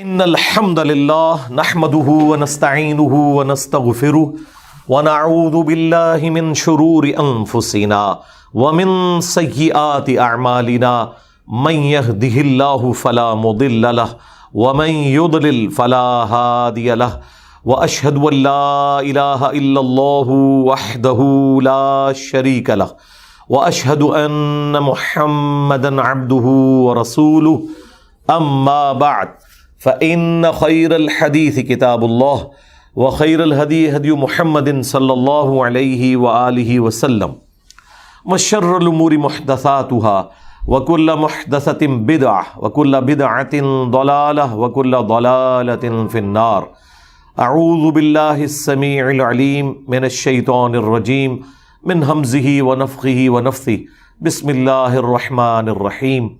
ان الحمد للہ نحمده ونستعینه ونستغفره ونعوذ باللہ من شرور انفسنا ومن سیئات اعمالنا من يهده اللہ فلا مضل له ومن يضلل فلا هادی له واشهد ان لا الہ الا اللہ وحدہ لا شریک له واشهد ان محمدا عبدہ ورسولہ اما بعد فإن خير الحديث كتاب الله وخير الهدي هدي محمد صلى الله عليه وآله وسلم وشر الأمور محدثاتها وكل محدثة بدعة وكل بدعة ضلالة وكل ضلالة في النار. أعوذ بالله السميع العليم من الشيطان الرجيم من همزه ونفخه ونفثه. بسم الله الرحمن الرحيم.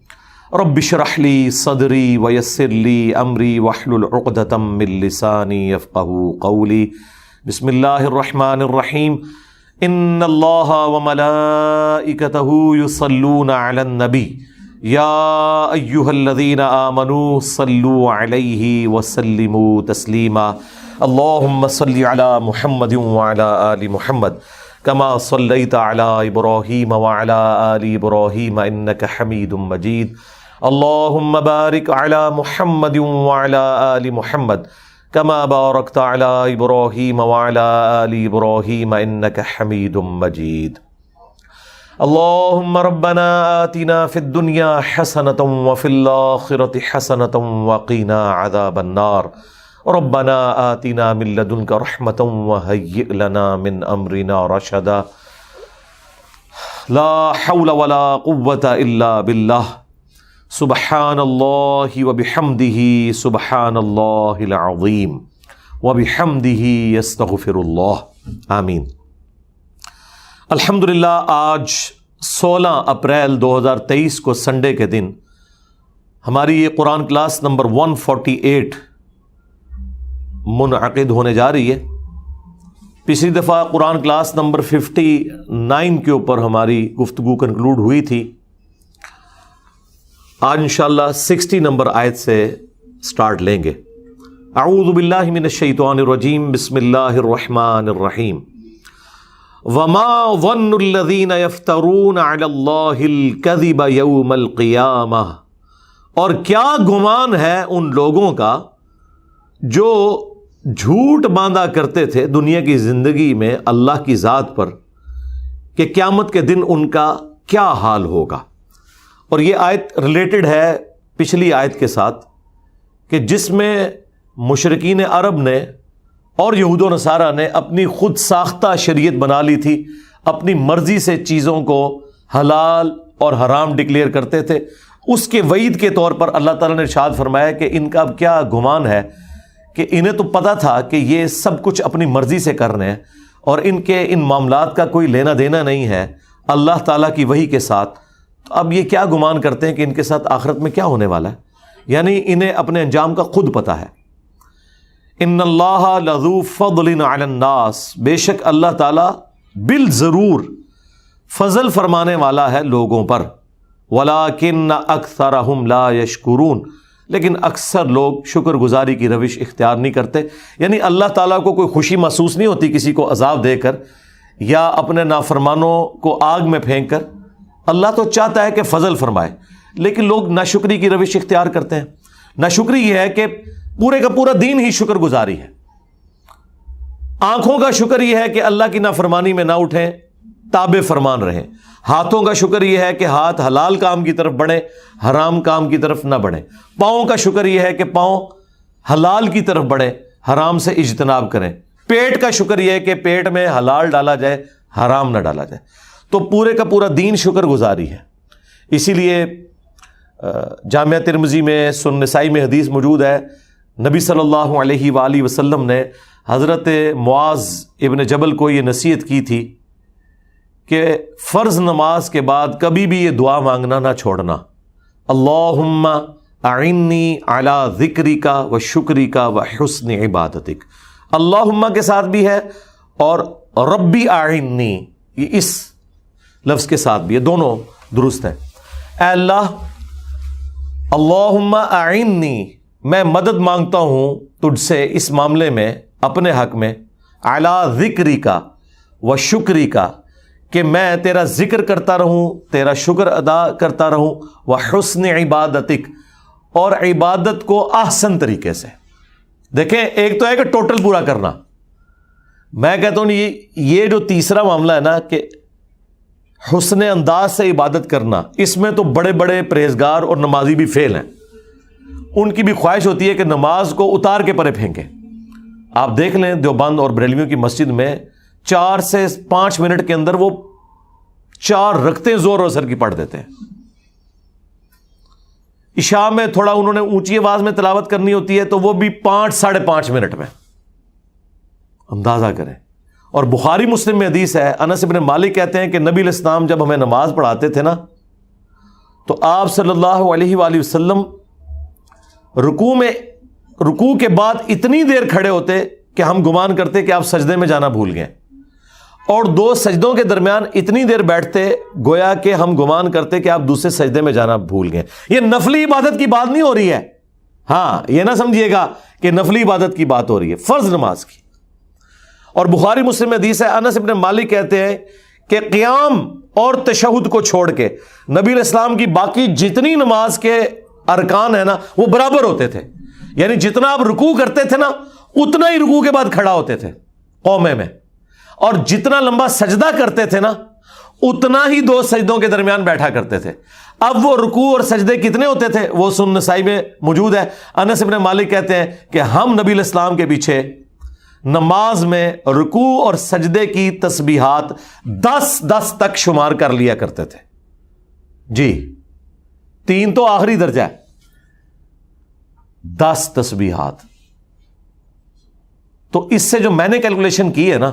رب اشرح لي صدري ويسر لي امري واحلل عقدة من لساني يفقهوا قولي. بسم الله الرحمن الرحيم. ان الله وملائكته يصلون على النبي يا ايها الذين امنوا صلوا عليه وسلموا تسليما. اللهم صل على محمد وعلى ال محمد كما صليت على ابراهيم وعلى ال ابراهيم انك حميد مجيد. اللهم بارك على محمد وعلى آل محمد كما باركت على إبراهيم وعلى آل إبراهيم إنك حميد مجيد. اللهم ربنا آتنا في الدنيا حسنة وفي الآخرة حسنة وقنا عذاب النار. ربنا آتنا من لدنك رحمة وهيئ لنا من أمرنا رشدا. لا حول ولا قوة إلا بالله. سبحان اللہ وبحمدہ سبحان اللہ العظیم وبحمدہ یستغفر اللہ. آمین. الحمدللہ آج 16 اپریل 2023 کو سنڈے کے دن ہماری یہ قرآن کلاس نمبر 148 منعقد ہونے جا رہی ہے. پچھلی دفعہ قرآن کلاس نمبر 59 کے اوپر ہماری گفتگو کنکلوڈ ہوئی تھی. آج انشاءاللہ 60 نمبر آیت سے سٹارٹ لیں گے. اعوذ باللہ من الشیطان الرجیم. بسم اللہ الرحمن الرحیم. وما ظن الذین یفترون علی اللہ الکذب یوم القیامہ. اور کیا گمان ہے ان لوگوں کا جو جھوٹ باندھا کرتے تھے دنیا کی زندگی میں اللہ کی ذات پر کہ قیامت کے دن ان کا کیا حال ہوگا. اور یہ آیت ریلیٹڈ ہے پچھلی آیت کے ساتھ کہ جس میں مشرکین عرب نے اور یہود و نصارہ نے اپنی خود ساختہ شریعت بنا لی تھی، اپنی مرضی سے چیزوں کو حلال اور حرام ڈکلیئر کرتے تھے. اس کے وعید کے طور پر اللہ تعالیٰ نے ارشاد فرمایا کہ ان کا اب کیا گمان ہے کہ انہیں تو پتہ تھا کہ یہ سب کچھ اپنی مرضی سے کر رہے ہیں اور ان کے ان معاملات کا کوئی لینا دینا نہیں ہے اللہ تعالیٰ کی وحی کے ساتھ. تو اب یہ کیا گمان کرتے ہیں کہ ان کے ساتھ آخرت میں کیا ہونے والا ہے. یعنی انہیں اپنے انجام کا خود پتہ ہے. ان اللہ لذو فضل علی الناس. بے شک اللہ تعالیٰ بالضرور فضل فرمانے والا ہے لوگوں پر. ولکن اکثرہم لا یشکرون. لیکن اکثر لوگ شکر گزاری کی روش اختیار نہیں کرتے. یعنی اللہ تعالیٰ کو کوئی خوشی محسوس نہیں ہوتی کسی کو عذاب دے کر یا اپنے نافرمانوں کو آگ میں پھینک کر. اللہ تو چاہتا ہے کہ فضل فرمائے لیکن لوگ ناشکری کی روش اختیار کرتے ہیں. ناشکری یہ ہے کہ پورے کا پورا دین ہی شکر گزاری ہے. آنکھوں کا شکر یہ ہے کہ اللہ کی نافرمانی میں نہ اٹھیں، تابع فرمان رہیں. ہاتھوں کا شکر یہ ہے کہ ہاتھ حلال کام کی طرف بڑھیں، حرام کام کی طرف نہ بڑھیں. پاؤں کا شکر یہ ہے کہ پاؤں حلال کی طرف بڑھیں، حرام سے اجتناب کریں. پیٹ کا شکر یہ ہے کہ پیٹ میں حلال ڈالا جائے، حرام نہ ڈالا جائے. تو پورے کا پورا دین شکر گزاری ہے. اسی لیے جامعہ ترمذی میں سنن نسائی میں حدیث موجود ہے. نبی صلی اللہ علیہ وآلہ وسلم نے حضرت معاذ ابن جبل کو یہ نصیحت کی تھی کہ فرض نماز کے بعد کبھی بھی یہ دعا مانگنا نہ چھوڑنا. اللہم اعنی علی ذکرک و شکرک و حسن عبادتک. اللہم کے ساتھ بھی ہے اور ربی اعنی یہ اس لفظ کے ساتھ بھی ہے، دونوں درست ہیں. اے اللہ اللہم اعنی میں مدد مانگتا ہوں تجھ سے اس معاملے میں اپنے حق میں اعلیٰ ذکری کا و شکری کا، کہ میں تیرا ذکر کرتا رہوں، تیرا شکر ادا کرتا رہوں، و حسن عبادتک، اور عبادت کو احسن طریقے سے۔ دیکھیں ایک تو ہے کہ ٹوٹل پورا کرنا، میں کہتا ہوں یہ جو تیسرا معاملہ ہے نا کہ حسن انداز سے عبادت کرنا، اس میں تو بڑے بڑے پرہیزگار اور نمازی بھی فیل ہیں۔ ان کی بھی خواہش ہوتی ہے کہ نماز کو اتار کے پرے پھینکیں۔ آپ دیکھ لیں دیوبند اور بریلویوں کی مسجد میں 4 سے 5 منٹ کے اندر وہ 4 رکعتیں زور و اثر کی پڑھ دیتے ہیں۔ عشاء میں تھوڑا انہوں نے اونچی آواز میں تلاوت کرنی ہوتی ہے تو وہ بھی 5 ساڑھے 5 منٹ میں۔ اندازہ کریں۔ اور بخاری مسلم میں حدیث ہے، انس بن مالک کہتے ہیں کہ نبی علیہ السلام جب ہمیں نماز پڑھاتے تھے نا تو آپ صلی اللہ علیہ وآلہ وسلم رکوع کے بعد اتنی دیر کھڑے ہوتے کہ ہم گمان کرتے کہ آپ سجدے میں جانا بھول گئے، اور 2 سجدوں کے درمیان اتنی دیر بیٹھتے گویا کہ ہم گمان کرتے کہ آپ دوسرے سجدے میں جانا بھول گئے۔ یہ نفلی عبادت کی بات نہیں ہو رہی ہے، ہاں یہ نہ سمجھیے گا کہ نفلی عبادت کی بات ہو رہی ہے، فرض نماز کی۔ اور بخاری مسلم میں حدیث ہے، انس بن مالک کہتے ہیں کہ قیام اور تشہد کو چھوڑ کے نبی علیہ السلام کی باقی جتنی نماز کے ارکان ہیں نا وہ برابر ہوتے تھے، یعنی جتنا آپ رکوع کرتے تھے نا اتنا ہی رکوع کے بعد کھڑا ہوتے تھے قومے میں، اور جتنا لمبا سجدہ کرتے تھے نا اتنا ہی 2 سجدوں کے درمیان بیٹھا کرتے تھے۔ اب وہ رکوع اور سجدے کتنے ہوتے تھے وہ سنن نسائی میں موجود ہے۔ انس بن مالک کہتے ہیں کہ ہم نبی علیہ السلام کے پیچھے نماز میں رکوع اور سجدے کی تسبیحات 10 تک شمار کر لیا کرتے تھے۔ جی 3 تو آخری درجہ ہے، 10 تسبیحات۔ تو اس سے جو میں نے کیلکولیشن کی ہے نا،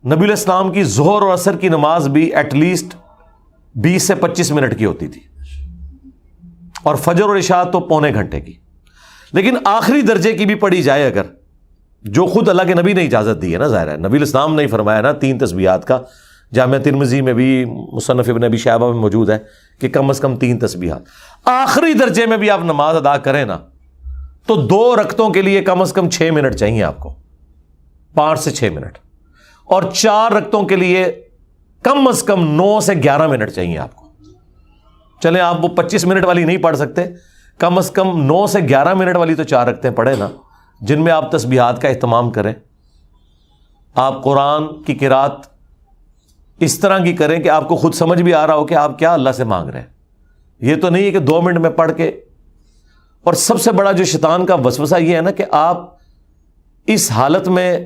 نبی علیہ السلام کی ظہر اور عصر کی نماز بھی ایٹ لیسٹ 20 سے 25 منٹ کی ہوتی تھی، اور فجر اور عشاء تو پونے گھنٹے کی۔ لیکن آخری درجے کی بھی پڑھی جائے اگر، جو خود اللہ کے نبی نے اجازت دی ہے نا، ظاہر ہے نبی علیہ السلام نے فرمایا نا 3 تسبیحات کا، جامع ترمذی میں بھی مصنف ابن ابی شیبہ میں موجود ہے کہ کم از کم 3 تسبیحات۔ آخری درجے میں بھی آپ نماز ادا کریں نا تو 2 رکعتوں کے لیے کم از کم 6 منٹ چاہیے آپ کو، 5 سے 6 منٹ، اور 4 رکعتوں کے لیے کم از کم 9 سے 11 منٹ چاہیے آپ کو۔ چلیں آپ وہ 25 منٹ والی نہیں پڑھ سکتے، کم از کم 9 سے 11 منٹ والی تو 4 رکعتیں پڑھیں نا، جن میں آپ تسبیحات کا اہتمام کریں، آپ قرآن کی قرات اس طرح کی کریں کہ آپ کو خود سمجھ بھی آ رہا ہو کہ آپ کیا اللہ سے مانگ رہے ہیں۔ یہ تو نہیں ہے کہ 2 منٹ میں پڑھ کے۔ اور سب سے بڑا جو شیطان کا وسوسہ یہ ہے نا کہ آپ اس حالت میں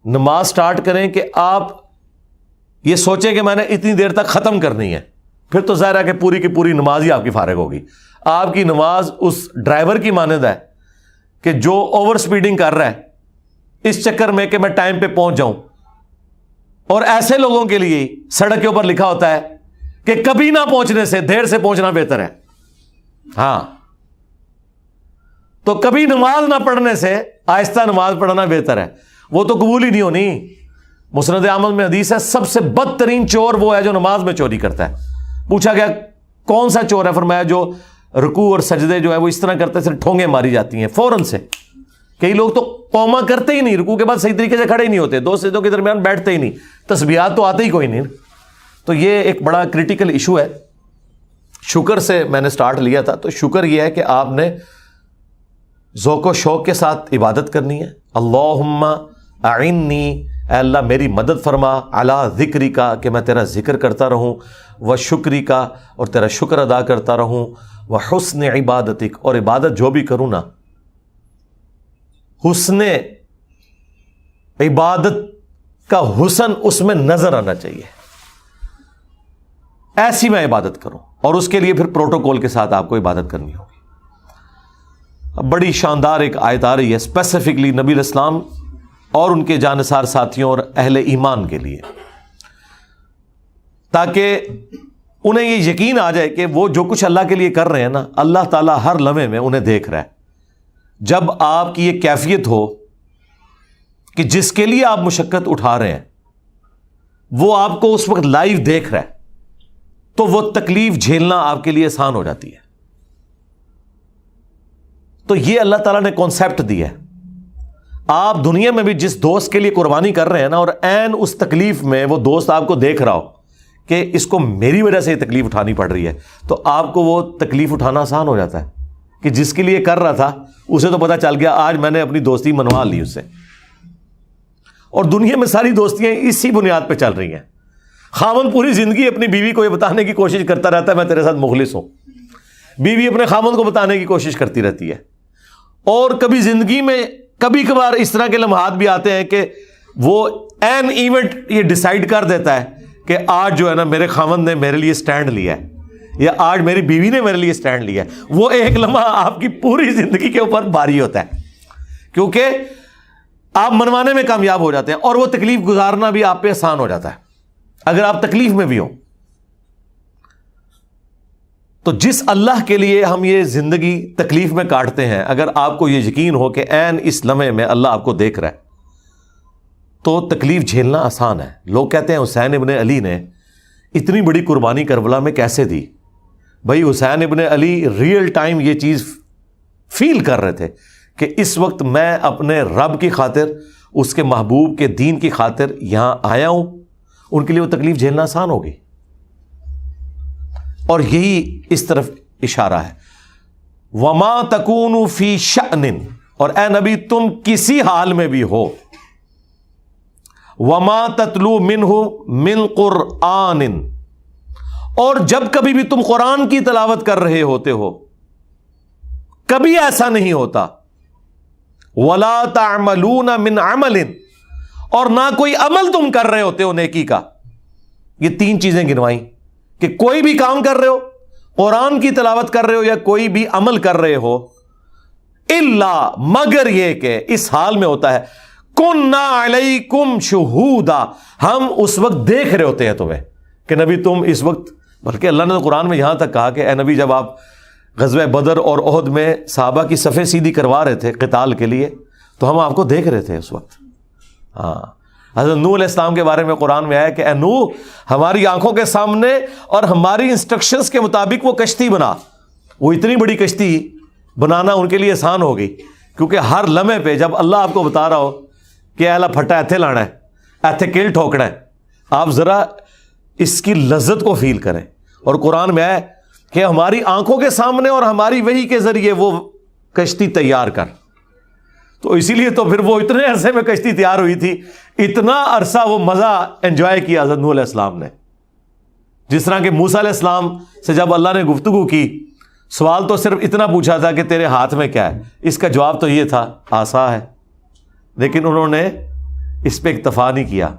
نماز سٹارٹ کریں کہ آپ یہ سوچیں کہ میں نے اتنی دیر تک ختم کرنی ہے، پھر تو ظاہر ہے کہ پوری کی پوری نماز ہی آپ کی فارغ ہوگی۔ آپ کی نماز اس ڈرائیور کی مانند ہے کہ جو اوور سپیڈنگ کر رہا ہے اس چکر میں کہ میں ٹائم پہ پہنچ جاؤں، اور ایسے لوگوں کے لیے سڑک کے اوپر لکھا ہوتا ہے کہ کبھی نہ پہنچنے سے دیر سے پہنچنا بہتر ہے۔ ہاں تو کبھی نماز نہ پڑھنے سے آہستہ نماز پڑھنا بہتر ہے، وہ تو قبول ہی نہیں ہونی۔ مسند احمد میں حدیث ہے سب سے بدترین چور وہ ہے جو نماز میں چوری کرتا ہے۔ پوچھا گیا کون سا چور ہے؟ فرمایا جو رکوع اور سجدے جو ہے وہ اس طرح کرتے سے ٹھونگیں ماری جاتی ہیں فوراً سے۔ کئی لوگ تو قوما کرتے ہی نہیں، رکوع کے بعد صحیح طریقے سے کھڑے ہی نہیں ہوتے، 2 سجدوں کے درمیان بیٹھتے ہی نہیں، تسبیحات تو آتے ہی کوئی نہیں۔ تو یہ ایک بڑا کریٹیکل ایشو ہے۔ شکر سے میں نے سٹارٹ لیا تھا، تو شکر یہ ہے کہ آپ نے ذوق و شوق کے ساتھ عبادت کرنی ہے۔ اللہم اعنی، اے اللہ میری مدد فرما، علی ذکری کا، کہ میں تیرا ذکر کرتا رہوں، و شکری کا، اور تیرا شکر ادا کرتا رہوں، و حسن عبادتک، اور عبادت جو بھی کروں نا حسن عبادت کا حسن اس میں نظر آنا چاہیے، ایسی میں عبادت کروں، اور اس کے لیے پھر پروٹوکول کے ساتھ آپ کو عبادت کرنی ہوگی۔ بڑی شاندار ایک آیت آ رہی ہے اسپیسیفکلی نبی علیہ السلام اور ان کے جانثار ساتھیوں اور اہل ایمان کے لیے، تاکہ انہیں یہ یقین آ جائے کہ وہ جو کچھ اللہ کے لیے کر رہے ہیں نا، اللہ تعالیٰ ہر لمحے میں انہیں دیکھ رہا ہے۔ جب آپ کی یہ کیفیت ہو کہ جس کے لیے آپ مشقت اٹھا رہے ہیں وہ آپ کو اس وقت لائیو دیکھ رہا ہے، تو وہ تکلیف جھیلنا آپ کے لیے آسان ہو جاتی ہے۔ تو یہ اللہ تعالیٰ نے کانسیپٹ دیا ہے. آپ دنیا میں بھی جس دوست کے لیے قربانی کر رہے ہیں نا، اور عین اس تکلیف میں وہ دوست آپ کو دیکھ رہا ہو کہ اس کو میری وجہ سے یہ تکلیف اٹھانی پڑ رہی ہے، تو آپ کو وہ تکلیف اٹھانا آسان ہو جاتا ہے کہ جس کے لیے کر رہا تھا اسے تو پتہ چل گیا آج میں نے اپنی دوستی منوا لی اس سے. اور دنیا میں ساری دوستیاں اسی بنیاد پہ چل رہی ہیں. خاوند پوری زندگی اپنی بیوی کو یہ بتانے کی کوشش کرتا رہتا ہے میں تیرے ساتھ مخلص ہوں، بیوی اپنے خاوند کو بتانے کی کوشش کرتی رہتی ہے. اور کبھی زندگی میں کبھی کبھار اس طرح کے لمحات بھی آتے ہیں کہ وہ این ایونٹ یہ ڈیسائیڈ کر دیتا ہے کہ آج جو ہے نا میرے خاوند نے میرے لیے سٹینڈ لیا ہے، یا آج میری بیوی نے میرے لیے سٹینڈ لیا ہے. وہ ایک لمحہ آپ کی پوری زندگی کے اوپر بھاری ہوتا ہے، کیونکہ آپ منوانے میں کامیاب ہو جاتے ہیں اور وہ تکلیف گزارنا بھی آپ پہ آسان ہو جاتا ہے اگر آپ تکلیف میں بھی ہوں. تو جس اللہ کے لیے ہم یہ زندگی تکلیف میں کاٹتے ہیں، اگر آپ کو یہ یقین ہو کہ عین اس لمحے میں اللہ آپ کو دیکھ رہا ہے تو تکلیف جھیلنا آسان ہے. لوگ کہتے ہیں حسین ابن علی نے اتنی بڑی قربانی کربلا میں کیسے دی؟ بھائی حسین ابن علی ریئل ٹائم یہ چیز فیل کر رہے تھے کہ اس وقت میں اپنے رب کی خاطر، اس کے محبوب کے دین کی خاطر یہاں آیا ہوں. ان کے لیے وہ تکلیف جھیلنا آسان ہوگی، اور یہی اس طرف اشارہ ہے. وما تکون فی شأن، اور اے نبی تم کسی حال میں بھی ہو، وما تتلو منہ من قرآن، اور جب کبھی بھی تم قرآن کی تلاوت کر رہے ہوتے ہو کبھی ایسا نہیں ہوتا، ولا تعملون من عمل، اور نہ کوئی عمل تم کر رہے ہوتے ہو نیکی کا. یہ تین چیزیں گنوائیں کہ کوئی بھی کام کر رہے ہو، قرآن کی تلاوت کر رہے ہو، یا کوئی بھی عمل کر رہے ہو، الا مگر یہ کہ اس حال میں ہوتا ہے کننا علیکم شہودا، ہم اس وقت دیکھ رہے ہوتے ہیں تمہیں کہ نبی تم اس وقت. بلکہ اللہ نے تو قرآن میں یہاں تک کہا کہ اے نبی جب آپ غزوہ بدر اور احد میں صحابہ کی صفیں سیدھی کروا رہے تھے قتال کے لیے تو ہم آپ کو دیکھ رہے تھے اس وقت. ہاں، حضرت نوح علیہ السلام کے بارے میں قرآن میں آیا کہ اے نوح ہماری آنکھوں کے سامنے اور ہماری انسٹرکشنز کے مطابق وہ کشتی بنا. وہ اتنی بڑی کشتی بنانا ان کے لیے آسان ہو گئی، کیونکہ ہر لمحے پہ جب اللہ آپ کو بتا رہا ہو کہ اہلا پھٹا ایتھے لانا ہے، ایتھے کیل ٹھوکنا ہے، آپ ذرا اس کی لذت کو فیل کریں. اور قرآن میں آیا کہ ہماری آنکھوں کے سامنے اور ہماری وحی کے ذریعے وہ کشتی تیار کر. تو اسی لیے تو پھر وہ اتنے عرصے میں کشتی تیار ہوئی تھی، اتنا عرصہ وہ مزہ انجوائے کیا حضرت نوح علیہ السلام نے. جس طرح کہ موسیٰ علیہ السلام سے جب اللہ نے گفتگو کی، سوال تو صرف اتنا پوچھا تھا کہ تیرے ہاتھ میں کیا ہے، اس کا جواب تو یہ تھا عصا ہے. لیکن انہوں نے اس پہ اکتفا نہیں کیا،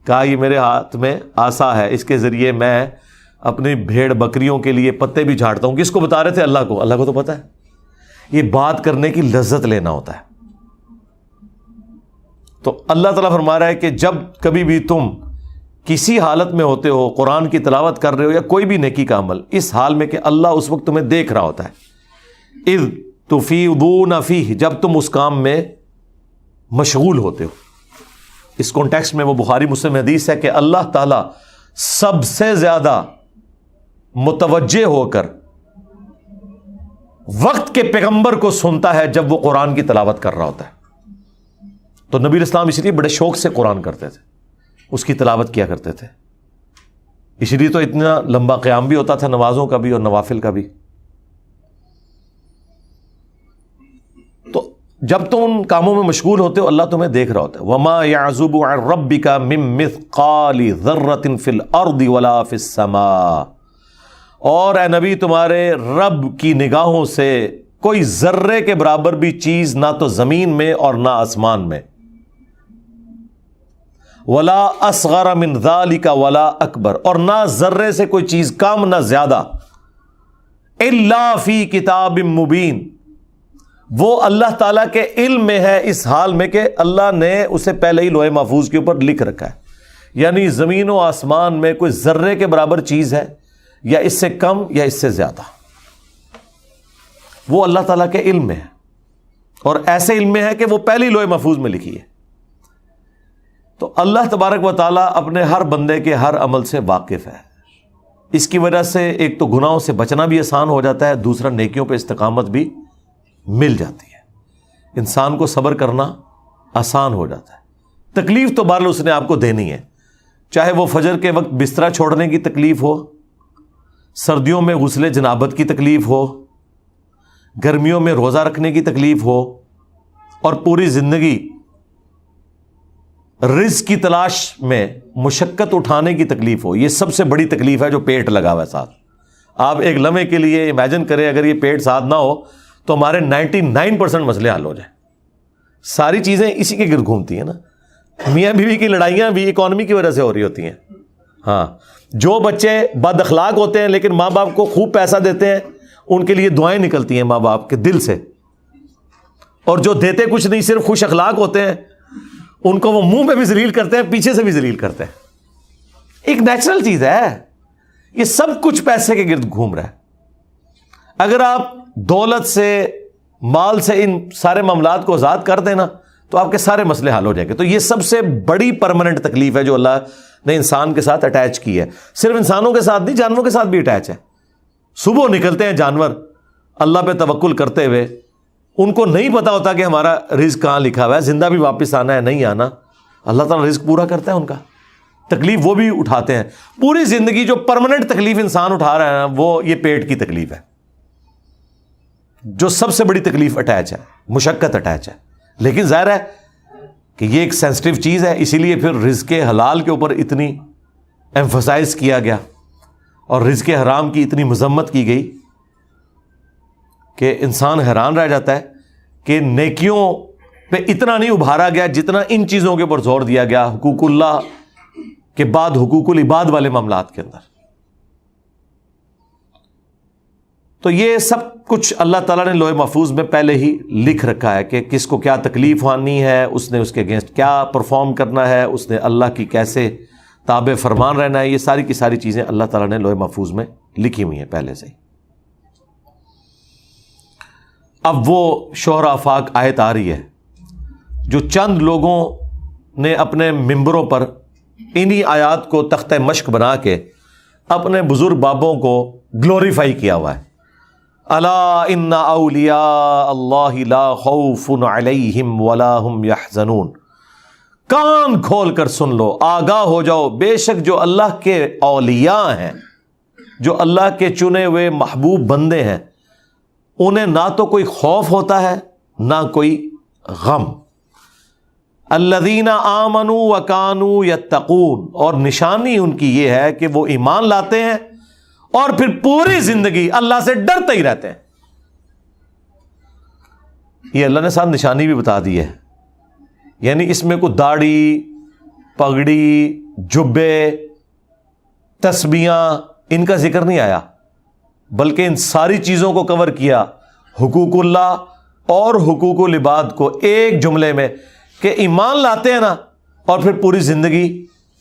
کہا یہ میرے ہاتھ میں عصا ہے، اس کے ذریعے میں اپنی بھیڑ بکریوں کے لیے پتے بھی جھاڑتا ہوں. کس کو بتا رہے تھے؟ اللہ کو. اللہ کو تو پتہ ہے. یہ بات کرنے کی لذت لینا ہوتا ہے. تو اللہ تعالیٰ فرما رہا ہے کہ جب کبھی بھی تم کسی حالت میں ہوتے ہو، قرآن کی تلاوت کر رہے ہو یا کوئی بھی نیکی کا عمل، اس حال میں کہ اللہ اس وقت تمہیں دیکھ رہا ہوتا ہے. اذ تفیضون فیہ، جب تم اس کام میں مشغول ہوتے ہو. اس کانٹیکسٹ میں وہ بخاری مسلم حدیث ہے کہ اللہ تعالیٰ سب سے زیادہ متوجہ ہو کر وقت کے پیغمبر کو سنتا ہے جب وہ قرآن کی تلاوت کر رہا ہوتا ہے. تو نبی اسلام اس لیے بڑے شوق سے قرآن کرتے تھے، اس کی تلاوت کیا کرتے تھے. اس لیے تو اتنا لمبا قیام بھی ہوتا تھا، نمازوں کا بھی اور نوافل کا بھی. تو جب تم ان کاموں میں مشغول ہوتے ہو اللہ تمہیں دیکھ رہا ہوتا ہے. وما يعزب عن ربك من مثقال ذرة في الارض ولا في السماء، اور اے نبی تمہارے رب کی نگاہوں سے کوئی ذرے کے برابر بھی چیز نہ تو زمین میں اور نہ آسمان میں. ولا اصغر من ذلك ولا اکبر، اور نہ ذرے سے کوئی چیز کم نہ زیادہ. الا فی کتاب مبین، وہ اللہ تعالیٰ کے علم میں ہے اس حال میں کہ اللہ نے اسے پہلے ہی لوح محفوظ کے اوپر لکھ رکھا ہے. یعنی زمین و آسمان میں کوئی ذرے کے برابر چیز ہے یا اس سے کم یا اس سے زیادہ، وہ اللہ تعالیٰ کے علم میں ہے. اور ایسے علم میں ہے کہ وہ پہلی لوح محفوظ میں لکھی ہے. تو اللہ تبارک و تعالیٰ اپنے ہر بندے کے ہر عمل سے واقف ہے. اس کی وجہ سے ایک تو گناہوں سے بچنا بھی آسان ہو جاتا ہے، دوسرا نیکیوں پہ استقامت بھی مل جاتی ہے، انسان کو صبر کرنا آسان ہو جاتا ہے۔ تکلیف تو بہرحال اس نے آپ کو دینی ہے، چاہے وہ فجر کے وقت بستر چھوڑنے کی تکلیف ہو، سردیوں میں غسل جنابت کی تکلیف ہو، گرمیوں میں روزہ رکھنے کی تکلیف ہو، اور پوری زندگی رزق کی تلاش میں مشقت اٹھانے کی تکلیف ہو۔ یہ سب سے بڑی تکلیف ہے جو پیٹ لگا ہوا ہے ساتھ۔ آپ ایک لمحے کے لیے امیجن کریں اگر یہ پیٹ ساتھ نہ ہو تو ہمارے 99% مسئلے حل ہو جائیں۔ ساری چیزیں اسی کے گرد گھومتی ہیں نا، میاں بیوی کی لڑائیاں بھی اکانومی کی وجہ سے ہو رہی ہوتی ہیں۔ ہاں، جو بچے بد اخلاق ہوتے ہیں لیکن ماں باپ کو خوب پیسہ دیتے ہیں، ان کے لیے دعائیں نکلتی ہیں ماں باپ کے دل سے، اور جو دیتے کچھ نہیں صرف خوش اخلاق ہوتے ہیں، ان کو وہ منہ پہ بھی ذلیل کرتے ہیں، پیچھے سے بھی ذلیل کرتے ہیں۔ ایک نیچرل چیز ہے، یہ سب کچھ پیسے کے گرد گھوم رہا ہے۔ اگر آپ دولت سے، مال سے ان سارے معاملات کو آزاد کر دیں نا تو آپ کے سارے مسئلے حل ہو جائیں گے۔ تو یہ سب سے بڑی پرماننٹ تکلیف ہے جو اللہ نے انسان کے ساتھ اٹیچ کی ہے۔ صرف انسانوں کے ساتھ نہیں، جانوروں کے ساتھ بھی اٹیچ ہے۔ صبح نکلتے ہیں جانور اللہ پہ توکل کرتے ہوئے، ان کو نہیں پتا ہوتا کہ ہمارا رزق کہاں لکھا ہوا ہے، زندہ بھی واپس آنا ہے نہیں آنا، اللہ تعالیٰ رزق پورا کرتا ہے ان کا، تکلیف وہ بھی اٹھاتے ہیں۔ پوری زندگی جو پرماننٹ تکلیف انسان اٹھا رہا ہے نا، وہ یہ پیٹ کی تکلیف ہے، جو سب سے بڑی تکلیف اٹیچ ہے، مشقت اٹیچ ہے۔ لیکن ظاہر ہے کہ یہ ایک سینسٹیو چیز ہے، اسی لیے پھر رزق حلال کے اوپر اتنی ایمفسائز کیا گیا اور رزق حرام کی اتنی مذمت کی گئی کہ انسان حیران رہ جاتا ہے کہ نیکیوں پہ اتنا نہیں ابھارا گیا جتنا ان چیزوں کے اوپر زور دیا گیا، حقوق اللہ کے بعد حقوق العباد والے معاملات کے اندر۔ تو یہ سب کچھ اللہ تعالیٰ نے لوح محفوظ میں پہلے ہی لکھ رکھا ہے کہ کس کو کیا تکلیف آنی ہے، اس نے اس کے اگینسٹ کیا پرفارم کرنا ہے، اس نے اللہ کی کیسے تابع فرمان رہنا ہے۔ یہ ساری کی ساری چیزیں اللہ تعالیٰ نے لوح محفوظ میں لکھی ہوئی ہیں پہلے سے ہی۔ اب وہ شہر آفاق آیت آ رہی ہے جو چند لوگوں نے اپنے ممبروں پر انہی آیات کو تختہ مشق بنا کے اپنے بزرگ بابوں کو گلوریفائی کیا ہوا ہے۔ الا ان اولیاء اللہ لا خوف علیہم ولا ہم یحزنون۔ کان کھول کر سن لو، آگاہ ہو جاؤ، بے شک جو اللہ کے اولیاء ہیں، جو اللہ کے چنے ہوئے محبوب بندے ہیں، انہیں نہ تو کوئی خوف ہوتا ہے نہ کوئی غم۔ الذین آمنوا وکانوا یتقون، اور نشانی ان کی یہ ہے کہ وہ ایمان لاتے ہیں اور پھر پوری زندگی اللہ سے ڈرتے ہی رہتے ہیں۔ یہ اللہ نے ساتھ نشانی بھی بتا دی ہے، یعنی اس میں کوئی داڑھی، پگڑی، جبے، تسبیحاں ان کا ذکر نہیں آیا، بلکہ ان ساری چیزوں کو کور کیا، حقوق اللہ اور حقوق العباد کو ایک جملے میں، کہ ایمان لاتے ہیں نا اور پھر پوری زندگی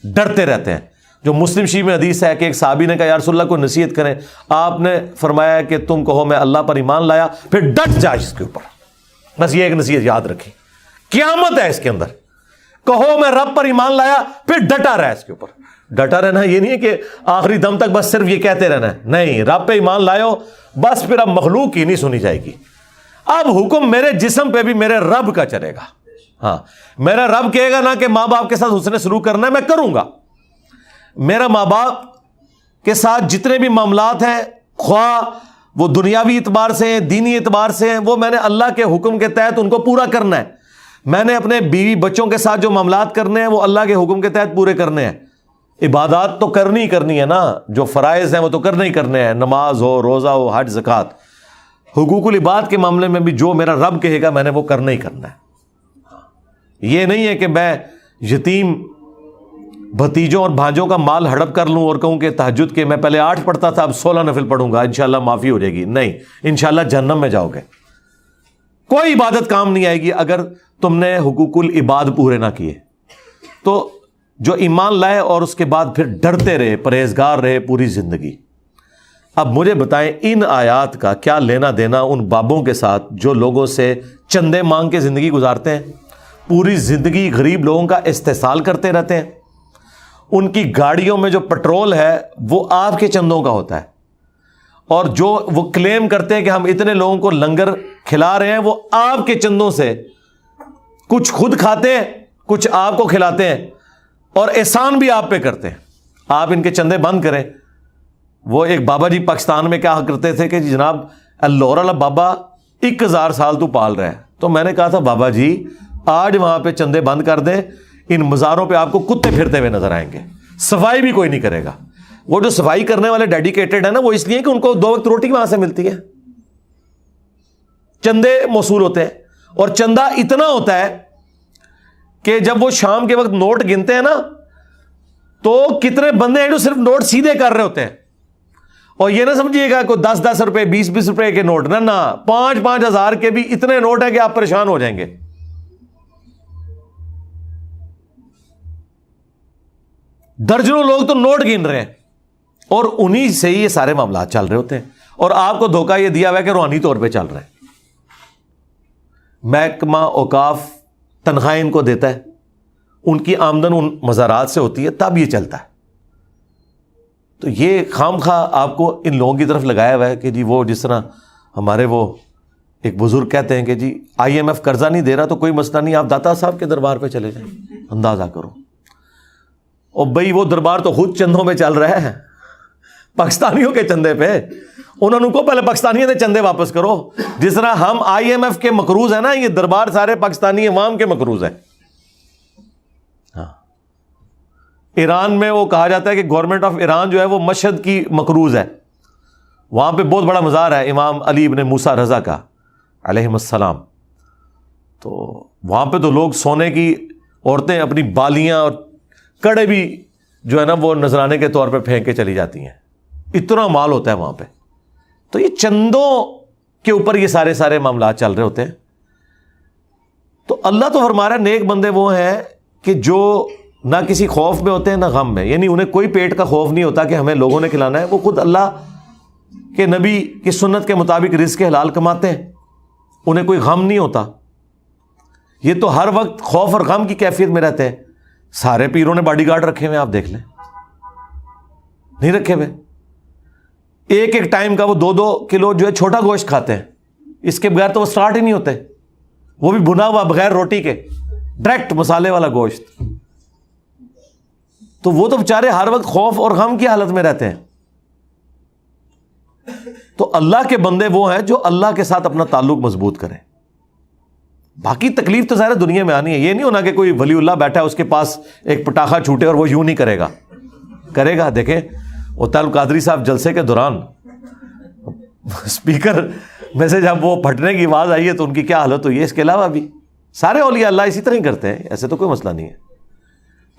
ڈرتے رہتے ہیں۔ جو مسلم شریف میں حدیث ہے کہ ایک صحابی نے کہا یا رسول اللہ کو نصیحت کریں، آپ نے فرمایا کہ تم کہو میں اللہ پر ایمان لایا، پھر ڈٹ جا اس کے اوپر۔ بس یہ ایک نصیحت یاد رکھیں، قیامت ہے اس کے اندر، کہو میں رب پر ایمان لایا، پھر ڈٹا رہا ہے اس کے اوپر۔ ڈٹا رہنا یہ نہیں ہے کہ آخری دم تک بس صرف یہ کہتے رہنا ہے، نہیں، رب پہ ایمان لائے ہو بس، پھر اب مخلوق کی نہیں سنی جائے گی، اب حکم میرے جسم پہ بھی میرے رب کا چلے گا۔ ہاں، میرا رب کہے گا نا کہ ماں باپ کے ساتھ حسن سلوک کرنا ہے، میں کروں گا۔ میرا ماں باپ کے ساتھ جتنے بھی معاملات ہیں، خواہ وہ دنیاوی اعتبار سے ہیں، دینی اعتبار سے ہیں، وہ میں نے اللہ کے حکم کے تحت ان کو پورا کرنا ہے۔ میں نے اپنے بیوی بچوں کے ساتھ جو معاملات کرنے ہیں وہ اللہ کے حکم کے تحت پورے کرنے ہیں۔ عبادات تو کرنی ہی کرنی ہے نا، جو فرائض ہیں وہ تو کرنے ہی کرنے ہیں، نماز ہو، روزہ ہو، حج، زکوٰۃ۔ حقوق العباد کے معاملے میں بھی جو میرا رب کہے گا میں نے وہ کرنا ہی کرنا ہے۔ یہ نہیں ہے کہ میں یتیم بھتیجوں اور بھانجوں کا مال ہڑپ کر لوں اور کہوں کہ تہجد کے میں پہلے 8 پڑھتا تھا اب 16 نفل پڑھوں گا، انشاءاللہ معافی ہو جائے گی۔ نہیں، انشاءاللہ جہنم میں جاؤ گے۔ کوئی عبادت کام نہیں آئے گی اگر تم نے حقوق العباد پورے نہ کیے۔ تو جو ایمان لائے اور اس کے بعد پھر ڈرتے رہے، پرہیزگار رہے پوری زندگی۔ اب مجھے بتائیں ان آیات کا کیا لینا دینا ان بابوں کے ساتھ جو لوگوں سے چندے مانگ کے زندگی گزارتے ہیں، پوری زندگی غریب لوگوں کا استحصال کرتے رہتے ہیں، ان کی گاڑیوں میں جو پٹرول ہے وہ آپ کے چندوں کا ہوتا ہے، اور جو وہ کلیم کرتے ہیں کہ ہم اتنے لوگوں کو لنگر کھلا رہے ہیں وہ آپ کے چندوں سے، کچھ خود کھاتے ہیں کچھ آپ کو کھلاتے ہیں، اور احسان بھی آپ پہ کرتے ہیں. آپ ان کے چندے بند کریں. وہ ایک بابا جی پاکستان میں کیا کرتے تھے کہ جناب اللہ اللہ بابا 1000 سال تو پال رہا ہے. تو میں نے کہا تھا بابا جی آج وہاں پہ چندے بند کر دیں، ان مزاروں پہ آپ کو کتے پھرتے ہوئے نظر آئیں گے، صفائی بھی کوئی نہیں کرے گا. وہ جو صفائی کرنے والے ڈیڈیکیٹڈ ہیں نا، وہ اس لیے کہ ان کو 2 وقت روٹی وہاں سے ملتی ہے. چندے موصول ہوتے ہیں، اور چندہ اتنا ہوتا ہے کہ جب وہ شام کے وقت نوٹ گنتے ہیں نا تو کتنے بندے ہیں جو صرف نوٹ سیدھے کر رہے ہوتے ہیں. اور یہ نہ سمجھیے گا کوئی 10 روپے 20 روپے کے نوٹ، نہ 5 ہزار کے بھی اتنے نوٹ ہیں کہ آپ پریشان ہو جائیں گے. درجنوں لوگ تو نوٹ گن رہے ہیں اور انہی سے ہی یہ سارے معاملات چل رہے ہوتے ہیں، اور آپ کو دھوکہ یہ دیا ہوا ہے کہ روحانی طور پہ چل رہے ہیں. محکمہ اوقاف تنخواہیں ان کو دیتا ہے، ان کی آمدن ان مزارات سے ہوتی ہے، تب یہ چلتا ہے. تو یہ خام خواہ آپ کو ان لوگوں کی طرف لگایا ہوا ہے کہ جی وہ جس طرح ہمارے وہ ایک بزرگ کہتے ہیں کہ جی IMF قرضہ نہیں دے رہا تو کوئی مسئلہ نہیں، آپ داتا صاحب کے دربار پہ چلے جائیں، اندازہ کرو. اور بھائی وہ دربار تو خود چندوں پہ چل رہا ہے، پاکستانیوں کے چندے پہ. انہوں نے کو پہلے پاکستانیوں نے چندے واپس کرو. جس طرح ہم IMF کے مقروض ہیں نا، یہ دربار سارے پاکستانی عوام کے مقروض ہیں. ہاں، ایران میں وہ کہا جاتا ہے کہ گورنمنٹ آف ایران جو ہے وہ مشہد کی مقروض ہے. وہاں پہ بہت بڑا مزار ہے امام علی ابن موسیٰ رضا کا علیہ السلام. تو وہاں پہ تو لوگ سونے کی، عورتیں اپنی بالیاں اور کڑے بھی جو ہے نا وہ نذرانے کے طور پہ پھینک کے چلی جاتی ہیں. اتنا مال ہوتا ہے وہاں پہ. تو یہ چندوں کے اوپر یہ سارے معاملات چل رہے ہوتے ہیں. تو اللہ تو فرما رہا ہے نیک بندے وہ ہیں کہ جو نہ کسی خوف میں ہوتے ہیں نہ غم میں، یعنی انہیں کوئی پیٹ کا خوف نہیں ہوتا کہ ہمیں لوگوں نے کھلانا ہے. وہ خود اللہ کہ نبی کی سنت کے مطابق رزق حلال کماتے ہیں، انہیں کوئی غم نہیں ہوتا. یہ تو ہر وقت خوف اور غم کی کیفیت میں رہتے ہیں. سارے پیروں نے باڈی گارڈ رکھے ہوئے، آپ دیکھ لیں، نہیں رکھے ہوئے. ایک ٹائم کا وہ 2 کلو جو ہے چھوٹا گوشت کھاتے ہیں، اس کے بغیر تو وہ سٹارٹ ہی نہیں ہوتے. وہ بھی بھنا ہوا بغیر روٹی کے، ڈائریکٹ مسالے والا گوشت. تو وہ تو بیچارے ہر وقت خوف اور غم کی حالت میں رہتے ہیں. تو اللہ کے بندے وہ ہیں جو اللہ کے ساتھ اپنا تعلق مضبوط کریں. باقی تکلیف تو ظاہر دنیا میں آنی ہے. یہ نہیں ہونا کہ کوئی ولی اللہ بیٹھا ہے اس کے پاس ایک پٹاخہ چھوٹے اور وہ یوں نہیں کرے گا. کرے گا. دیکھیں عطا القادری صاحب جلسے کے دوران اسپیکر میں سے جب وہ پھٹنے کی آواز آئی ہے تو ان کی کیا حالت ہوئی ہے. اس کے علاوہ بھی سارے اولیاء اللہ اسی طرح ہی کرتے ہیں، ایسے تو کوئی مسئلہ نہیں ہے.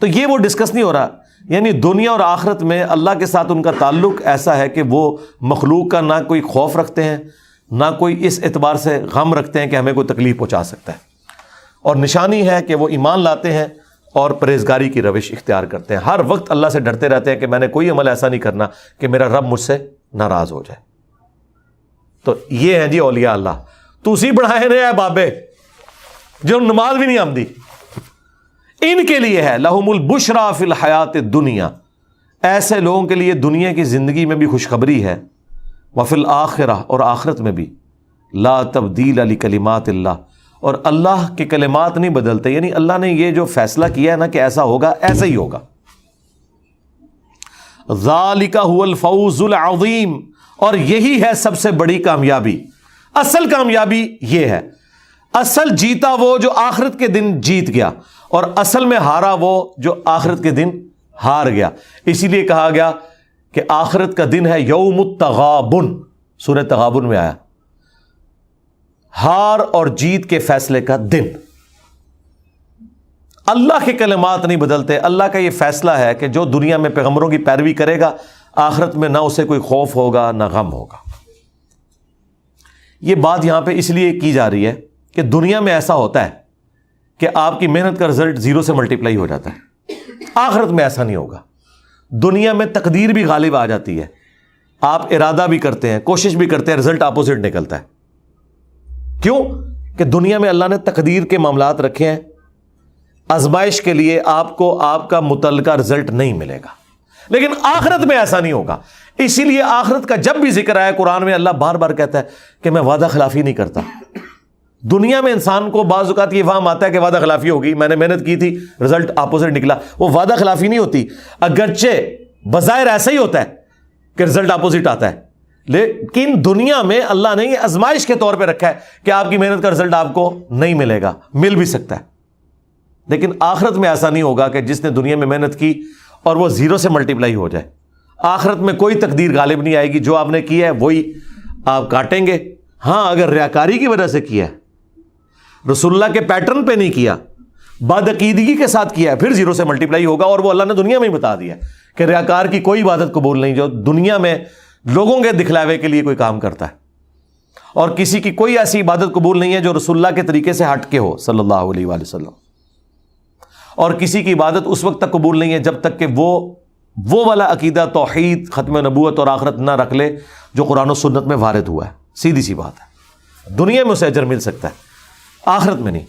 تو یہ وہ ڈسکس نہیں ہو رہا. یعنی دنیا اور آخرت میں اللہ کے ساتھ ان کا تعلق ایسا ہے کہ وہ مخلوق کا نہ کوئی خوف رکھتے ہیں، نہ کوئی اس اعتبار سے غم رکھتے ہیں کہ ہمیں کوئی تکلیف پہنچا سکتا ہے. اور نشانی ہے کہ وہ ایمان لاتے ہیں اور پرہیزگاری کی روش اختیار کرتے ہیں. ہر وقت اللہ سے ڈرتے رہتے ہیں کہ میں نے کوئی عمل ایسا نہیں کرنا کہ میرا رب مجھ سے ناراض ہو جائے. تو یہ ہیں جی اولیاء اللہ. تسی بڑھائے رہے ہیں بابے جو نماز بھی نہیں آمدی، ان کے لیے ہے لہم البشرا فی الحیات الدنیا. ایسے لوگوں کے لیے دنیا کی زندگی میں بھی خوشخبری ہے، وفی الآخرہ اور آخرت میں بھی. لا تبدیل لکلمات اللہ، اور اللہ کے کلمات نہیں بدلتے. یعنی اللہ نے یہ جو فیصلہ کیا ہے نا کہ ایسا ہوگا ایسا ہی ہوگا. ذالک هو الفوز العظیم، اور یہی ہے سب سے بڑی کامیابی. اصل کامیابی یہ ہے. اصل جیتا وہ جو آخرت کے دن جیت گیا، اور اصل میں ہارا وہ جو آخرت کے دن ہار گیا. اسی لیے کہا گیا کہ آخرت کا دن ہے یوم التغابن. سورہ تغابن میں آیا ہار اور جیت کے فیصلے کا دن. اللہ کے کلمات نہیں بدلتے. اللہ کا یہ فیصلہ ہے کہ جو دنیا میں پیغمبروں کی پیروی کرے گا آخرت میں نہ اسے کوئی خوف ہوگا نہ غم ہوگا. یہ بات یہاں پہ اس لیے کی جا رہی ہے کہ دنیا میں ایسا ہوتا ہے کہ آپ کی محنت کا رزلٹ 0 سے ملٹیپلائی ہو جاتا ہے. آخرت میں ایسا نہیں ہوگا. دنیا میں تقدیر بھی غالب آ جاتی ہے. آپ ارادہ بھی کرتے ہیں، کوشش بھی کرتے ہیں، رزلٹ اپوزٹ نکلتا ہے. کیوں؟ کہ دنیا میں اللہ نے تقدیر کے معاملات رکھے ہیں. آزمائش کے لیے آپ کو آپ کا متعلقہ رزلٹ نہیں ملے گا. لیکن آخرت میں ایسا نہیں ہوگا. اسی لیے آخرت کا جب بھی ذکر آیا قرآن میں اللہ بار بار کہتا ہے کہ میں وعدہ خلافی نہیں کرتا. دنیا میں انسان کو بعض اوقات یہ فہم آتا ہے کہ وعدہ خلافی ہوگی, میں نے محنت کی تھی رزلٹ اپوزٹ نکلا. وہ وعدہ خلافی نہیں ہوتی, اگرچہ بظاہر ایسا ہی ہوتا ہے کہ رزلٹ اپوزٹ آتا ہے, لیکن دنیا میں اللہ نے یہ آزمائش کے طور پہ رکھا ہے کہ آپ کی محنت کا رزلٹ آپ کو نہیں ملے گا, مل بھی سکتا ہے. لیکن آخرت میں ایسا نہیں ہوگا کہ جس نے دنیا میں محنت کی اور وہ زیرو سے ملٹیپلائی ہو جائے. آخرت میں کوئی تقدیر غالب نہیں آئے گی, جو آپ نے کیا ہے وہی آپ کاٹیں گے. ہاں اگر ریاکاری کی وجہ سے کیا ہے, رسول اللہ کے پیٹرن پہ نہیں کیا, بعدعقیدگی کے ساتھ کیا ہے, پھر زیرو سے ملٹیپلائی ہوگا. اور وہ اللہ نے دنیا میں ہی بتا دیا کہ ریاکار کی کوئی عبادت قبول نہیں جو دنیا میں لوگوں کے دکھلاوے کے لیے کوئی کام کرتا ہے. اور کسی کی کوئی ایسی عبادت قبول نہیں ہے جو رسول اللہ کے طریقے سے ہٹ کے ہو صلی اللہ علیہ وآلہ وسلم. اور کسی کی عبادت اس وقت تک قبول نہیں ہے جب تک کہ وہ والا عقیدہ توحید, ختم نبوت اور آخرت نہ رکھ لے جو قرآن و سنت میں وارد ہوا ہے. سیدھی سی بات ہے, دنیا میں اسے اجر مل سکتا ہے, آخرت میں نہیں.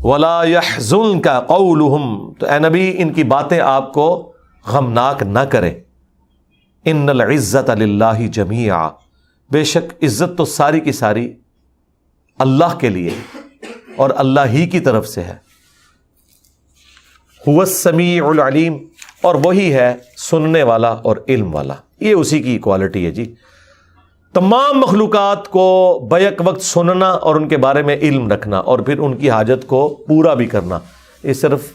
وَلَا يَحْزُنْكَ قَوْلُهُمْ, تو اے نبی ان کی باتیں آپ کو غمناک نہ کریں. اِنَّ الْعِزَّةَ لِلَّهِ جَمِيعًا, بے شک عزت تو ساری کی ساری اللہ کے لیے اور اللہ ہی کی طرف سے ہے. هُوَ السَّمِيعُ الْعَلِيمُ, اور وہی ہے سننے والا اور علم والا. یہ اسی کی کوالٹی ہے جی. تمام مخلوقات کو بیک وقت سننا اور ان کے بارے میں علم رکھنا اور پھر ان کی حاجت کو پورا بھی کرنا, یہ صرف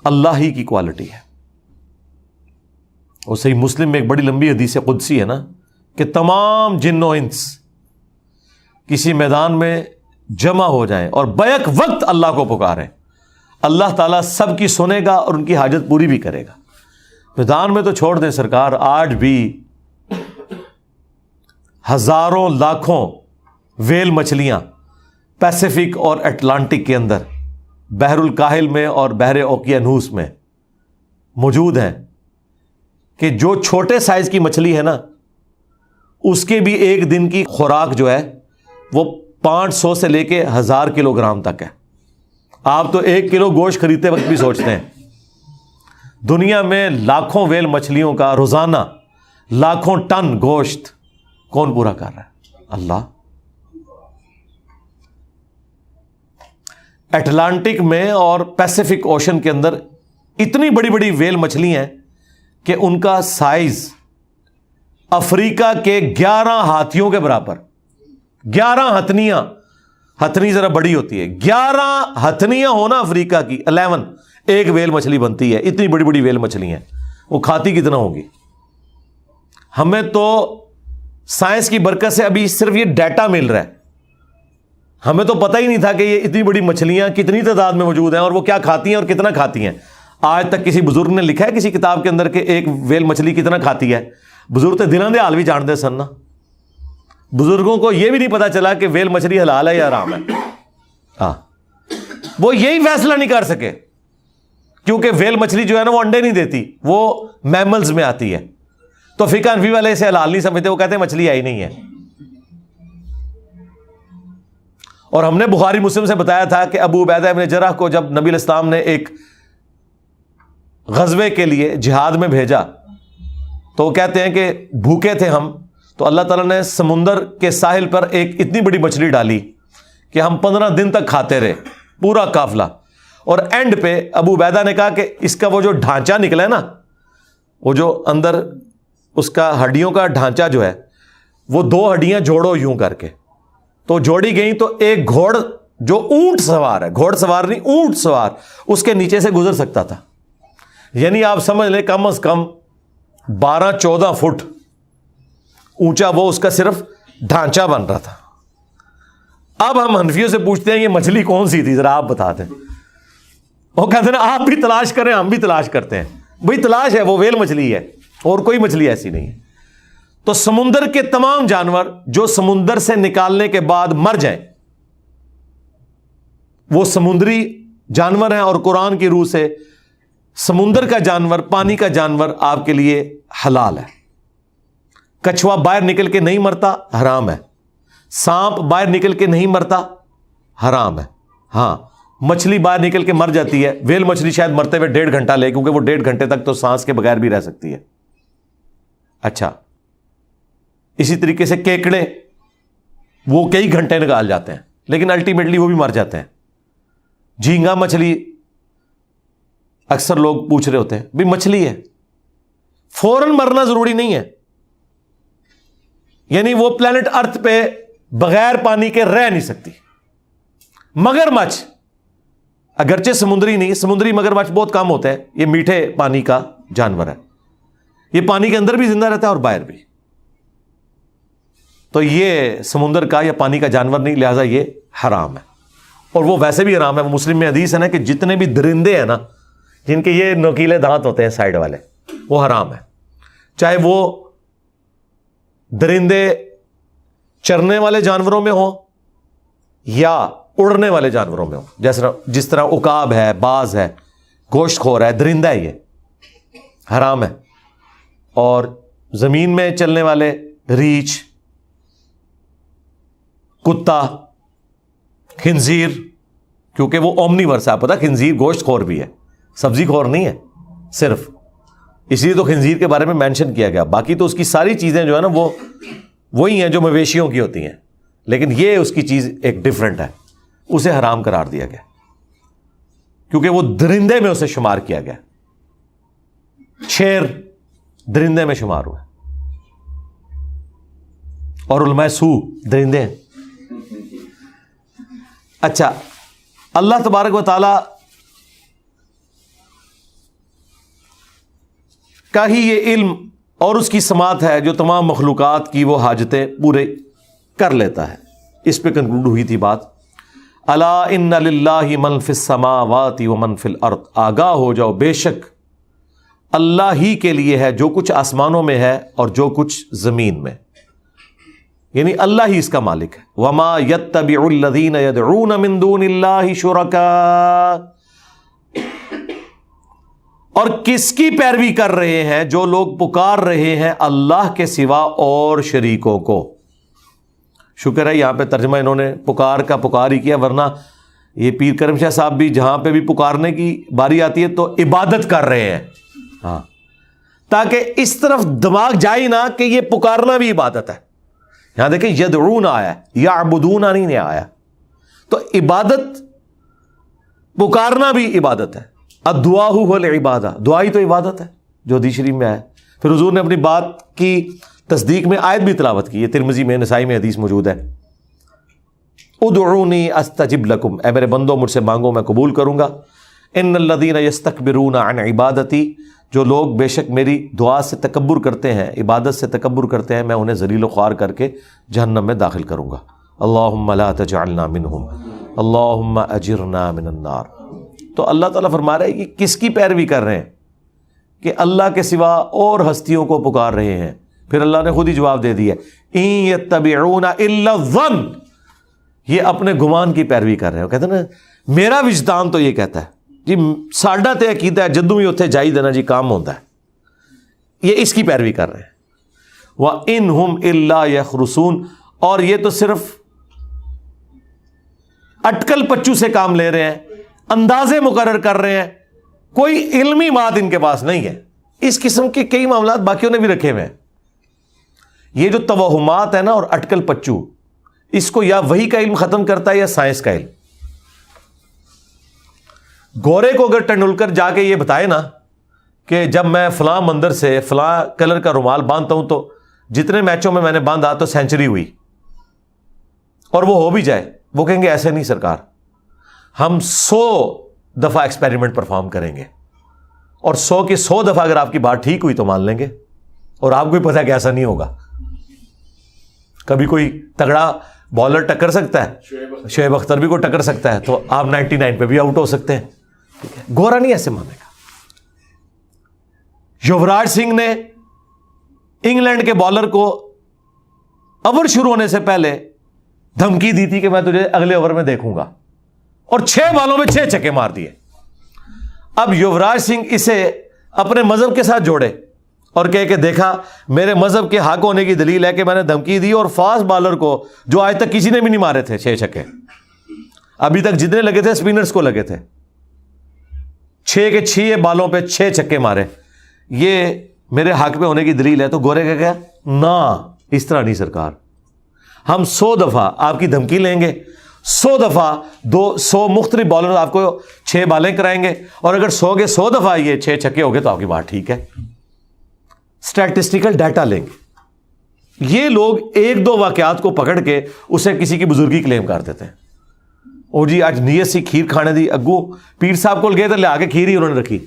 اللہ ہی کی کوالٹی ہے. اور صحیح مسلم میں ایک بڑی لمبی حدیث قدسی ہے نا کہ تمام جن و انس کسی میدان میں جمع ہو جائیں اور بیک وقت اللہ کو پکاریں, اللہ تعالیٰ سب کی سنے گا اور ان کی حاجت پوری بھی کرے گا. میدان میں تو چھوڑ دیں سرکار, آج بھی ہزاروں لاکھوں ویل مچھلیاں پیسیفک اور اٹلانٹک کے اندر, بحر الکاہل میں اور بحر اوقیانوس میں موجود ہیں کہ جو چھوٹے سائز کی مچھلی ہے نا اس کے بھی ایک دن کی خوراک جو ہے وہ 500 سے لے کے 1000 کلو گرام تک ہے. آپ تو 1 کلو گوشت خریدتے وقت بھی سوچتے ہیں. دنیا میں لاکھوں ویل مچھلیوں کا روزانہ لاکھوں ٹن گوشت کون پورا کر رہا ہے؟ اللہ. اٹلانٹک میں اور پیسیفک اوشن کے اندر اتنی بڑی بڑی ویل مچھلی ہیں کہ ان کا سائز افریقہ کے 11 ہاتھیوں کے برابر. 11 ہتھنیاں, ہتھنی ذرا بڑی ہوتی ہے, 11 ہتھنیاں ہونا افریقہ کی 11 ایک ویل مچھلی بنتی ہے. اتنی بڑی بڑی ویل مچھلی ہیں, وہ کھاتی کتنا ہوگی؟ ہمیں تو سائنس کی برکت سے ابھی صرف یہ ڈیٹا مل رہا ہے, ہمیں تو پتہ ہی نہیں تھا کہ یہ اتنی بڑی مچھلیاں کتنی تعداد میں موجود ہیں اور وہ کیا کھاتی ہیں اور کتنا کھاتی ہیں. آج تک کسی بزرگ نے لکھا ہے کسی کتاب کے اندر کہ ایک ویل مچھلی کتنا کھاتی ہے؟ بزرگ تو دنوں دے حال بھی جانتے سن نا. بزرگوں کو یہ بھی نہیں پتا چلا کہ ویل مچھلی حلال ہے یا حرام ہے. وہ یہی فیصلہ نہیں کر سکے کیونکہ ویل مچھلی جو ہے نا وہ انڈے نہیں دیتی, وہ میملز میں آتی ہے. تو فقہ حنفی والے اسے حلال نہیں سمجھتے, وہ کہتے ہیں مچھلی آئی نہیں ہے. اور ہم نے بخاری مسلم سے بتایا تھا کہ ابو عبیدہ ابن جرح کو جب نبی علیہ السلام نے ایک غزوے کے لیے جہاد میں بھیجا تو وہ کہتے ہیں کہ بھوکے تھے ہم, تو اللہ تعالیٰ نے سمندر کے ساحل پر ایک اتنی بڑی مچھلی ڈالی کہ ہم 15 دن تک کھاتے رہے پورا قافلہ. اور اینڈ پہ ابو عبیدہ نے کہا کہ اس کا وہ جو ڈھانچہ نکلا ہے نا, وہ جو اندر اس کا ہڈیوں کا ڈھانچہ جو ہے وہ 2 ہڈیاں جوڑو یوں کر کے, تو جوڑی گئیں تو ایک گھوڑ جو اونٹ سوار ہے, گھوڑ سوار نہیں اونٹ سوار, اس کے نیچے سے گزر سکتا تھا. یعنی آپ سمجھ لیں کم از کم 12-14 فٹ اونچا وہ اس کا صرف ڈھانچہ بن رہا تھا. اب ہم حنفیوں سے پوچھتے ہیں یہ مچھلی کون سی تھی ذرا آپ بتا دیں. وہ کہتے ہیں آپ بھی تلاش کریں ہم بھی تلاش کرتے ہیں. بھئی تلاش ہے, وہ ویل مچھلی ہے اور کوئی مچھلی ایسی نہیں ہے. تو سمندر کے تمام جانور جو سمندر سے نکالنے کے بعد مر جائیں وہ سمندری جانور ہیں, اور قرآن کی روح سے سمندر کا جانور, پانی کا جانور آپ کے لیے حلال ہے. کچھوا باہر نکل کے نہیں مرتا, حرام ہے. سانپ باہر نکل کے نہیں مرتا, حرام ہے. ہاں مچھلی باہر نکل کے مر جاتی ہے، ویل مچھلی شاید مرتے ہوئے 1.5 گھنٹہ لے، کیونکہ وہ 1.5 گھنٹے تک تو سانس کے بغیر بھی رہ سکتی ہے. اچھا، اسی طریقے سے کیکڑے وہ کئی گھنٹے نکال جاتے ہیں لیکن الٹیمیٹلی وہ بھی مر جاتے ہیں. جھینگا مچھلی اکثر لوگ پوچھ رہے ہوتے ہیں بھی مچھلی ہے، فوراً مرنا ضروری نہیں ہے. یعنی وہ پلانٹ ارتھ پہ بغیر پانی کے رہ نہیں سکتی. مگرمچھ اگرچہ سمندری نہیں، سمندری مگرمچھ بہت کم ہوتا ہے، یہ میٹھے پانی کا جانور ہے، یہ پانی کے اندر بھی زندہ رہتا ہے اور باہر بھی. تو یہ سمندر کا یا پانی کا جانور نہیں، لہذا یہ حرام ہے. اور وہ ویسے بھی حرام ہے. مسلم میں حدیث ہے نا کہ جتنے بھی درندے ہیں نا جن کے یہ نوکیلے دانت ہوتے ہیں سائڈ والے، وہ حرام ہے. چاہے وہ درندے چرنے والے جانوروں میں ہوں یا اڑنے والے جانوروں میں ہوں، جس طرح عقاب ہے، باز ہے، گوشت خور ہے، درندہ ہے، یہ حرام ہے. اور زمین میں چلنے والے ریچھ، کتا، خنزیر، کیونکہ وہ اومنیورس ہے. آپ پتا خنزیر گوشت خور بھی ہے، سبزی خور نہیں ہے صرف، اس لیے تو خنزیر کے بارے میں مینشن کیا گیا. باقی تو اس کی ساری چیزیں جو ہے نا وہ وہی ہیں جو مویشیوں کی ہوتی ہیں، لیکن یہ اس کی چیز ایک ڈفرنٹ ہے، اسے حرام قرار دیا گیا کیونکہ وہ درندے میں اسے شمار کیا گیا. شیر درندے میں شمار ہوا ہے، اور علماء سو درندے ہیں. اچھا، اللہ تبارک و تعالی کا ہی یہ علم اور اس کی سماعت ہے جو تمام مخلوقات کی وہ حاجتیں پورے کر لیتا ہے. اس پہ کنکلوڈ ہوئی تھی بات. الا ان للہ من فی السماوات ومن فی الارض، آگاہ ہو جاؤ بے شک اللہ ہی کے لیے ہے جو کچھ آسمانوں میں ہے اور جو کچھ زمین میں، یعنی اللہ ہی اس کا مالک ہے. وما یتبع الذین یدعون من دون اللہ شرکاء، اور کس کی پیروی کر رہے ہیں جو لوگ پکار رہے ہیں اللہ کے سوا اور شریکوں کو. شکر ہے یہاں پہ ترجمہ انہوں نے پکار کا پکار ہی کیا، ورنہ یہ پیر کرم شاہ صاحب بھی جہاں پہ بھی پکارنے کی باری آتی ہے تو عبادت کر رہے ہیں. ہاں، تاکہ اس طرف دماغ جائے نہ کہ یہ پکارنا بھی عبادت ہے. یہاں دیکھیں یدعون آیا ہے، یعبدون نہیں آیا. تو عبادت، پکارنا بھی عبادت ہے. الدعاء هو العبادہ، دعا ہی تو عبادت ہے جو حدیث شریف میں آیا. پھر حضور نے اپنی بات کی تصدیق میں آیت بھی تلاوت کی، یہ ترمذی میں، نسائی میں حدیث موجود ہے. ادعونی استجب لکم، اے میرے بندو مجھ سے مانگو میں قبول کروں گا. ان الذین یستکبرون عن عبادتی، جو لوگ بے شک میری دعا سے تکبر کرتے ہیں، عبادت سے تکبر کرتے ہیں، میں انہیں ذلیل و خوار کر کے جہنم میں داخل کروں گا. اللہم لا تجعلنا منہم، اللہم اجرنا من النار. تو اللہ تعالیٰ فرما رہے ہیں کہ کس کی پیروی کر رہے ہیں کہ اللہ کے سوا اور ہستیوں کو پکار رہے ہیں. پھر اللہ نے خود ہی جواب دے دیا، ان یتبعون الا الظن، یہ اپنے گمان کی پیروی کر رہے ہیں. کہتے ہیں نا میرا وجدان تو یہ کہتا ہے جی، ساڈا تے عقیدہ ہے جدوں ہی اتنے جائی دینا جی کام ہوتا ہے، یہ اس کی پیروی کر رہے ہیں. وَإِنْهُمْ إِلَّا يَخْرُصُونَ، اور یہ تو صرف اٹکل پچو سے کام لے رہے ہیں، اندازے مقرر کر رہے ہیں، کوئی علمی بات ان کے پاس نہیں ہے. اس قسم کے کئی معاملات باقیوں نے بھی رکھے ہوئے ہیں. یہ جو توہمات ہے نا اور اٹکل پچو، اس کو یا وحی کا علم ختم کرتا ہے یا سائنس کا علم. گورے کو اگر ٹنڈولکر جا کے یہ بتائے نا کہ جب میں فلاں مندر سے فلاں کلر کا رومال باندھتا ہوں تو جتنے میچوں میں نے باندھا تو سینچری ہوئی، اور وہ ہو بھی جائے، وہ کہیں گے ایسے نہیں سرکار، ہم 100 دفعہ ایکسپیریمنٹ پرفارم کریں گے، اور 100 کی 100 دفعہ اگر آپ کی بات ٹھیک ہوئی تو مان لیں گے. اور آپ کو بھی پتا کہ ایسا نہیں ہوگا. کبھی کوئی تگڑا بالر ٹکر سکتا ہے، شعیب اختر بھی کو ٹکر سکتا ہے، تو آپ 99 پہ بھی آؤٹ ہو سکتے ہیں. گورا نہیں ایسے مانے گا. یوراج سنگھ نے انگلینڈ کے بالر کو اوور شروع ہونے سے پہلے دھمکی دی تھی کہ میں تجھے اگلے اوور میں دیکھوں گا، اور 6 بالوں میں 6 چھکے مار دیے. اب یوراج سنگھ اسے اپنے مذہب کے ساتھ جوڑے اور کہے کہ دیکھا میرے مذہب کے حق ہونے کی دلیل ہے کہ میں نے دھمکی دی اور فاسٹ بالر کو جو آج تک کسی نے بھی نہیں مارے تھے 6 چھکے. ابھی تک جتنے لگے تھے اسپنرز کو لگے تھے، 6 کے 6 بالوں پہ 6 چھکے مارے، یہ میرے حق پہ ہونے کی دلیل ہے۔ تو گورے کا کیا؟ نہ، اس طرح نہیں سرکار، ہم 100 دفعہ آپ کی دھمکی لیں گے، 100 دفعہ 100 مختلف بالر آپ کو 6 بالیں کرائیں گے، اور اگر 100 کے 100 دفعہ یہ 6 چھکے ہو گئے تو آپ کی بات ٹھیک ہے۔ اسٹیٹسٹیکل ڈیٹا لیں گے۔ یہ لوگ 1-2 واقعات کو پکڑ کے اسے کسی کی بزرگی کلیم کر دیتے ہیں۔ اور جی آج نیت سی کھیر کھانے دی، اگو پیر صاحب کو گئے تو لے آ کے کھیر ہی انہوں نے رکھی۔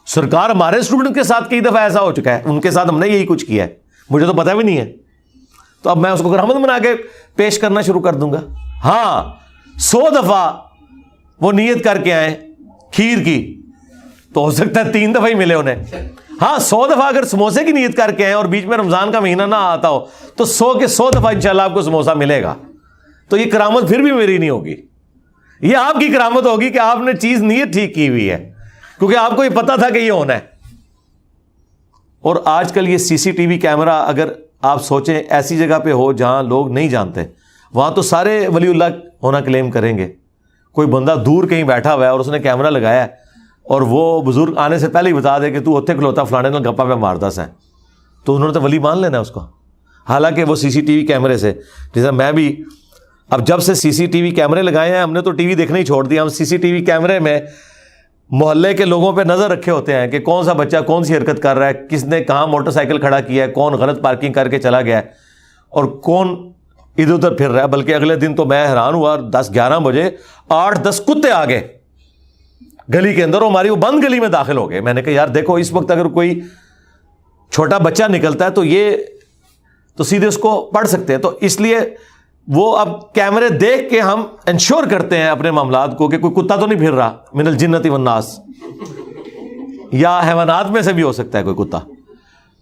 سرکار ہمارے اسٹوڈنٹ کے ساتھ کئی دفعہ ایسا ہو چکا ہے، ان کے ساتھ ہم نے یہی کچھ کیا ہے، مجھے تو پتہ بھی نہیں ہے، تو اب میں اس کو کرامت بنا کے پیش کرنا شروع کر دوں گا۔ ہاں 100 دفعہ وہ نیت کر کے آئے کھیر کی تو ہو سکتا ہے 3 دفعہ ہی ملے انہیں۔ ہاں 100 دفعہ اگر سموسے کی نیت کر کے آئے اور بیچ میں رمضان کا مہینہ نہ آتا ہو تو 100 کے 100 دفعہ انشاءاللہ آپ کو سموسا ملے گا۔ تو یہ کرامت پھر بھی میری نہیں ہوگی، یہ آپ کی کرامت ہوگی کہ آپ نے چیز نیت ٹھیک کی ہوئی ہے، کیونکہ آپ کو یہ پتا تھا کہ یہ ہونا ہے۔ اور آج کل یہ CCTV کیمرہ اگر آپ سوچیں ایسی جگہ پہ ہو جہاں لوگ نہیں جانتے، وہاں تو سارے ولی اللہ ہونا کلیم کریں گے۔ کوئی بندہ دور کہیں بیٹھا ہوا ہے اور اس نے کیمرہ لگایا ہے اور وہ بزرگ آنے سے پہلے ہی بتا دے کہ تو اتنے کھلوتا فلانے میں گپا پہ مارتا سا، تو انہوں نے تو ولی مان لینا ہے اس کو، حالانکہ وہ CCTV کیمرے سے، جیسے میں بھی اب جب سے CCTV کیمرے لگائے ہیں ہم نے تو ٹی وی دیکھنا ہی چھوڑ دیا۔ ہم CCTV کیمرے میں محلے کے لوگوں پہ نظر رکھے ہوتے ہیں کہ کون سا بچہ کون سی حرکت کر رہا ہے، کس نے کہاں موٹر سائیکل کھڑا کیا ہے، کون غلط پارکنگ کر کے چلا گیا ہے اور کون ادھر ادھر پھر رہا ہے۔ بلکہ اگلے دن تو میں حیران ہوا، 10-11 بجے 8-10 کتے آ گئے گلی کے اندر، ہماری وہ بند گلی میں داخل ہو گئے۔ میں نے کہا یار دیکھو اس وقت اگر کوئی چھوٹا بچہ نکلتا ہے تو یہ تو سیدھے اس کو پڑھ سکتے ہیں۔ تو اس لیے وہ اب کیمرے دیکھ کے ہم انشور کرتے ہیں اپنے معاملات کو کہ کوئی کتا تو نہیں پھر رہا، من الجنت والناس، یا حیوانات میں سے بھی ہو سکتا ہے کوئی کتا۔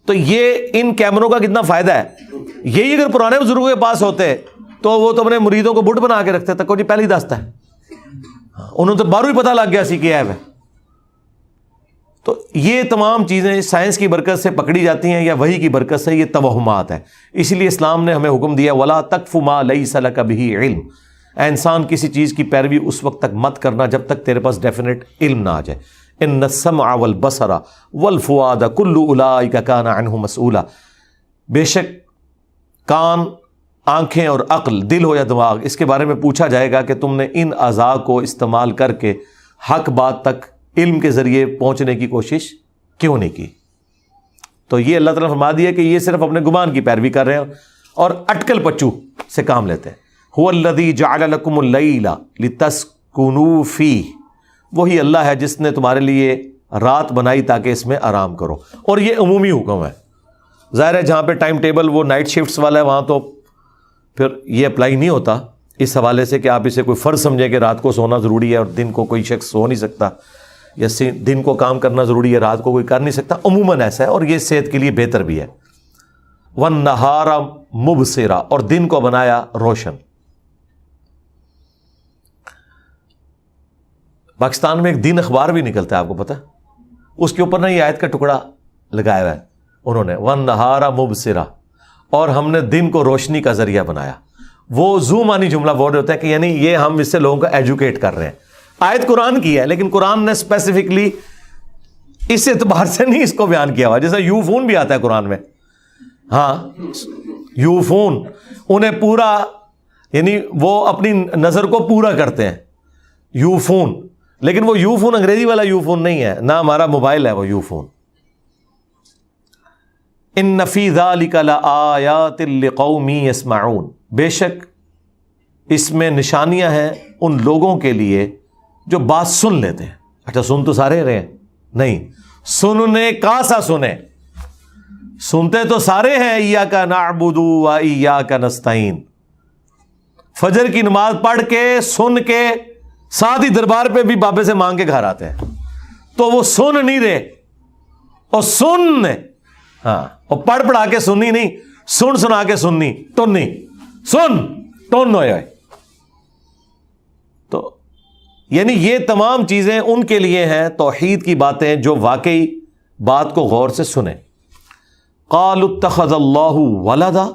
تو یہ ان کیمروں کا کتنا فائدہ ہے۔ یہی اگر پرانے بزرگوں کے پاس ہوتے تو وہ تو اپنے مریدوں کو بٹ بنا کے رکھتے تک جی پہلے ہی دستا ہے، انہوں تو بارو ہی پتہ لگ گیا سی کہ ایب ہے۔ تو یہ تمام چیزیں سائنس کی برکت سے پکڑی جاتی ہیں یا وحی کی برکت سے، یہ توہمات ہے۔ اسی لیے اسلام نے ہمیں حکم دیا وَلَا تَقْفُ مَا لَيْسَ لَكَ بِهِ عِلْم، اے انسان کسی چیز کی پیروی اس وقت تک مت کرنا جب تک تیرے پاس ڈیفینیٹ علم نہ آ جائے۔ إِنَّ السَّمْعَ وَالْبَصَرَ وَالْفُؤَادَ كُلُّ أُولَٰئِكَ كَانَ عَنْهُ مسؤولا، بے شک کان، آنکھیں اور عقل، دل ہو یا دماغ، اس کے بارے میں پوچھا جائے گا کہ تم نے ان اعضاء کو استعمال کر کے حق بات تک علم کے ذریعے پہنچنے کی کوشش کیوں نہیں کی۔ تو یہ اللہ تعالیٰ نے فرما دیا کہ یہ صرف اپنے گمان کی پیروی کر رہے ہیں اور اٹکل پچو سے کام لیتے ہیں۔ هُوَ الَّذِي جَعَلَ لَكُمُ اللَّيْلَ لِتَسْكُنُوا فِيهِ، وہی اللہ ہے جس نے تمہارے لیے رات بنائی تاکہ اس میں آرام کرو۔ اور یہ عمومی حکم ہے، ظاہر ہے جہاں پہ ٹائم ٹیبل وہ نائٹ شفٹس والا ہے وہاں تو پھر یہ اپلائی نہیں ہوتا اس حوالے سے کہ آپ اسے کوئی فرض سمجھیں کہ رات کو سونا ضروری ہے اور دن کو کوئی شخص سو نہیں سکتا، یا دن کو کام کرنا ضروری ہے رات کو کوئی کر نہیں سکتا۔ عموماً ایسا ہے اور یہ صحت کے لیے بہتر بھی ہے۔ وَالنَّهَارَ مُبْصِرًا، اور دن کو بنایا روشن۔ پاکستان میں ایک دن اخبار بھی نکلتا ہے، آپ کو پتہ، اس کے اوپر نا یہ آیت کا ٹکڑا لگایا ہوا ہے انہوں نے، وَالنَّهَارَ مُبْصِرًا، اور ہم نے دن کو روشنی کا ذریعہ بنایا۔ وہ زو مانی جملہ بول رہے ہوتا ہے کہ یعنی یہ ہم اس سے لوگوں کو ایجوکیٹ کر رہے ہیں۔ آیت قرآن کی ہے لیکن قرآن نے اسپیسیفکلی اس اعتبار سے نہیں اس کو بیان کیا ہوا، جیسے یوفون بھی آتا ہے قرآن میں۔ ہاں یوفون، انہیں پورا یعنی وہ اپنی نظر کو پورا کرتے ہیں، یوفون، لیکن وہ یوفون انگریزی والا یوفون نہیں ہے، نہ ہمارا موبائل ہے وہ یوفون۔ ان فی ذلک لآیات لقوم یسمعون، بے شک اس میں نشانیاں ہیں ان لوگوں کے لیے جو بات سن لیتے ہیں۔ اچھا سن تو سارے رہے ہیں؟ نہیں، سننے کا سا سنیں، سنتے تو سارے ہیں۔ ایاک نعبد و ایاک نستعین، فجر کی نماز پڑھ کے سن کے ساتھ ہی دربار پہ بھی بابے سے مانگ کے گھر آتے ہیں، تو وہ سن نہیں رہے اور سن، ہاں اور پڑھ پڑھا کے سننی نہیں، سن سنا کے سننی، ٹنی سن ٹن ہوئے۔ تو یعنی یہ تمام چیزیں ان کے لیے ہیں توحید کی باتیں جو واقعی بات کو غور سے سنیں۔ قالوا اتخذ اللہ ولدا،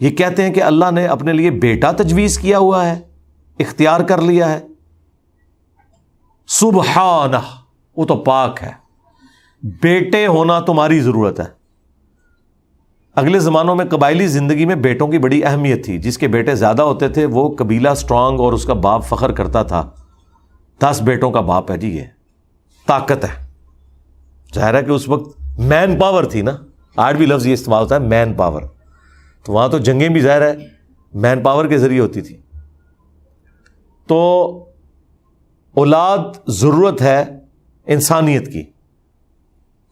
یہ کہتے ہیں کہ اللہ نے اپنے لیے بیٹا تجویز کیا ہوا ہے، اختیار کر لیا ہے. سبحانہ، وہ تو پاک ہے. بیٹے ہونا تمہاری ضرورت ہے. اگلے زمانوں میں قبائلی زندگی میں بیٹوں کی بڑی اہمیت تھی. جس کے بیٹے زیادہ ہوتے تھے وہ قبیلہ سٹرانگ اور اس کا باپ فخر کرتا تھا. 10 بیٹوں کا باپ ہے جی، یہ طاقت ہے. ظاہر ہے کہ اس وقت مین پاور تھی نا. آج بھی لفظ یہ استعمال ہوتا ہے مین پاور. تو وہاں تو جنگیں بھی ظاہر ہے مین پاور کے ذریعے ہوتی تھی. تو اولاد ضرورت ہے انسانیت کی،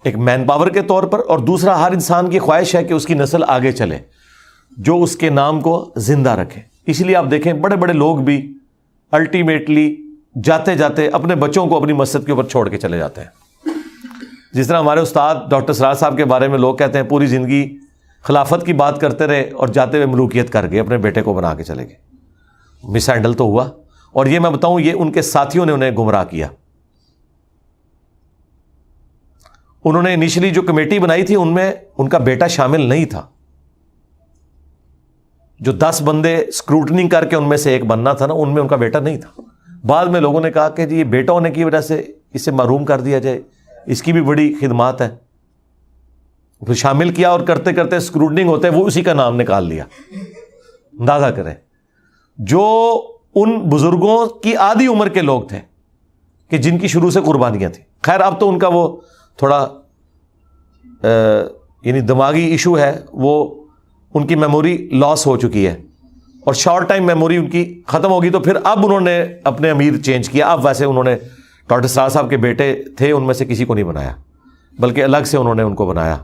ایک مین پاور کے طور پر، اور دوسرا ہر انسان کی خواہش ہے کہ اس کی نسل آگے چلے جو اس کے نام کو زندہ رکھے. اس لیے آپ دیکھیں بڑے بڑے لوگ بھی الٹیمیٹلی جاتے جاتے اپنے بچوں کو اپنی مسجد کے اوپر چھوڑ کے چلے جاتے ہیں. جس طرح ہمارے استاد ڈاکٹر سراج صاحب کے بارے میں لوگ کہتے ہیں پوری زندگی خلافت کی بات کرتے رہے اور جاتے ہوئے ملوکیت کر گئے، اپنے بیٹے کو بنا کے چلے گئے. مس ہینڈل تو ہوا. اور یہ میں بتاؤں یہ ان کے ساتھیوں نے انہیں گمراہ کیا. انہوں نے انیشلی جو کمیٹی بنائی تھی ان میں ان کا بیٹا شامل نہیں تھا. جو 10 بندے اسکروٹنی کر کے ان میں سے ایک بننا تھا نا، ان میں ان کا بیٹا نہیں تھا. بعد میں لوگوں نے کہا کہ جی یہ بیٹا ہونے کی وجہ سے اسے محروم کر دیا جائے، اس کی بھی بڑی خدمات ہے. پھر شامل کیا اور کرتے کرتے اسکروٹنگ ہوتے وہ اسی کا نام نکال لیا. اندازہ کریں جو ان بزرگوں کی آدھی عمر کے لوگ تھے کہ جن کی شروع سے قربانیاں تھیں. خیر اب تو ان کا وہ تھوڑا یعنی دماغی ایشو ہے، وہ ان کی میموری لاس ہو چکی ہے اور شارٹ ٹائم میموری ان کی ختم ہوگی. تو پھر اب انہوں نے اپنے امیر چینج کیا. اب ویسے انہوں نے ڈاکٹر سراج صاحب کے بیٹے تھے ان میں سے کسی کو نہیں بنایا، بلکہ الگ سے انہوں نے ان کو بنایا.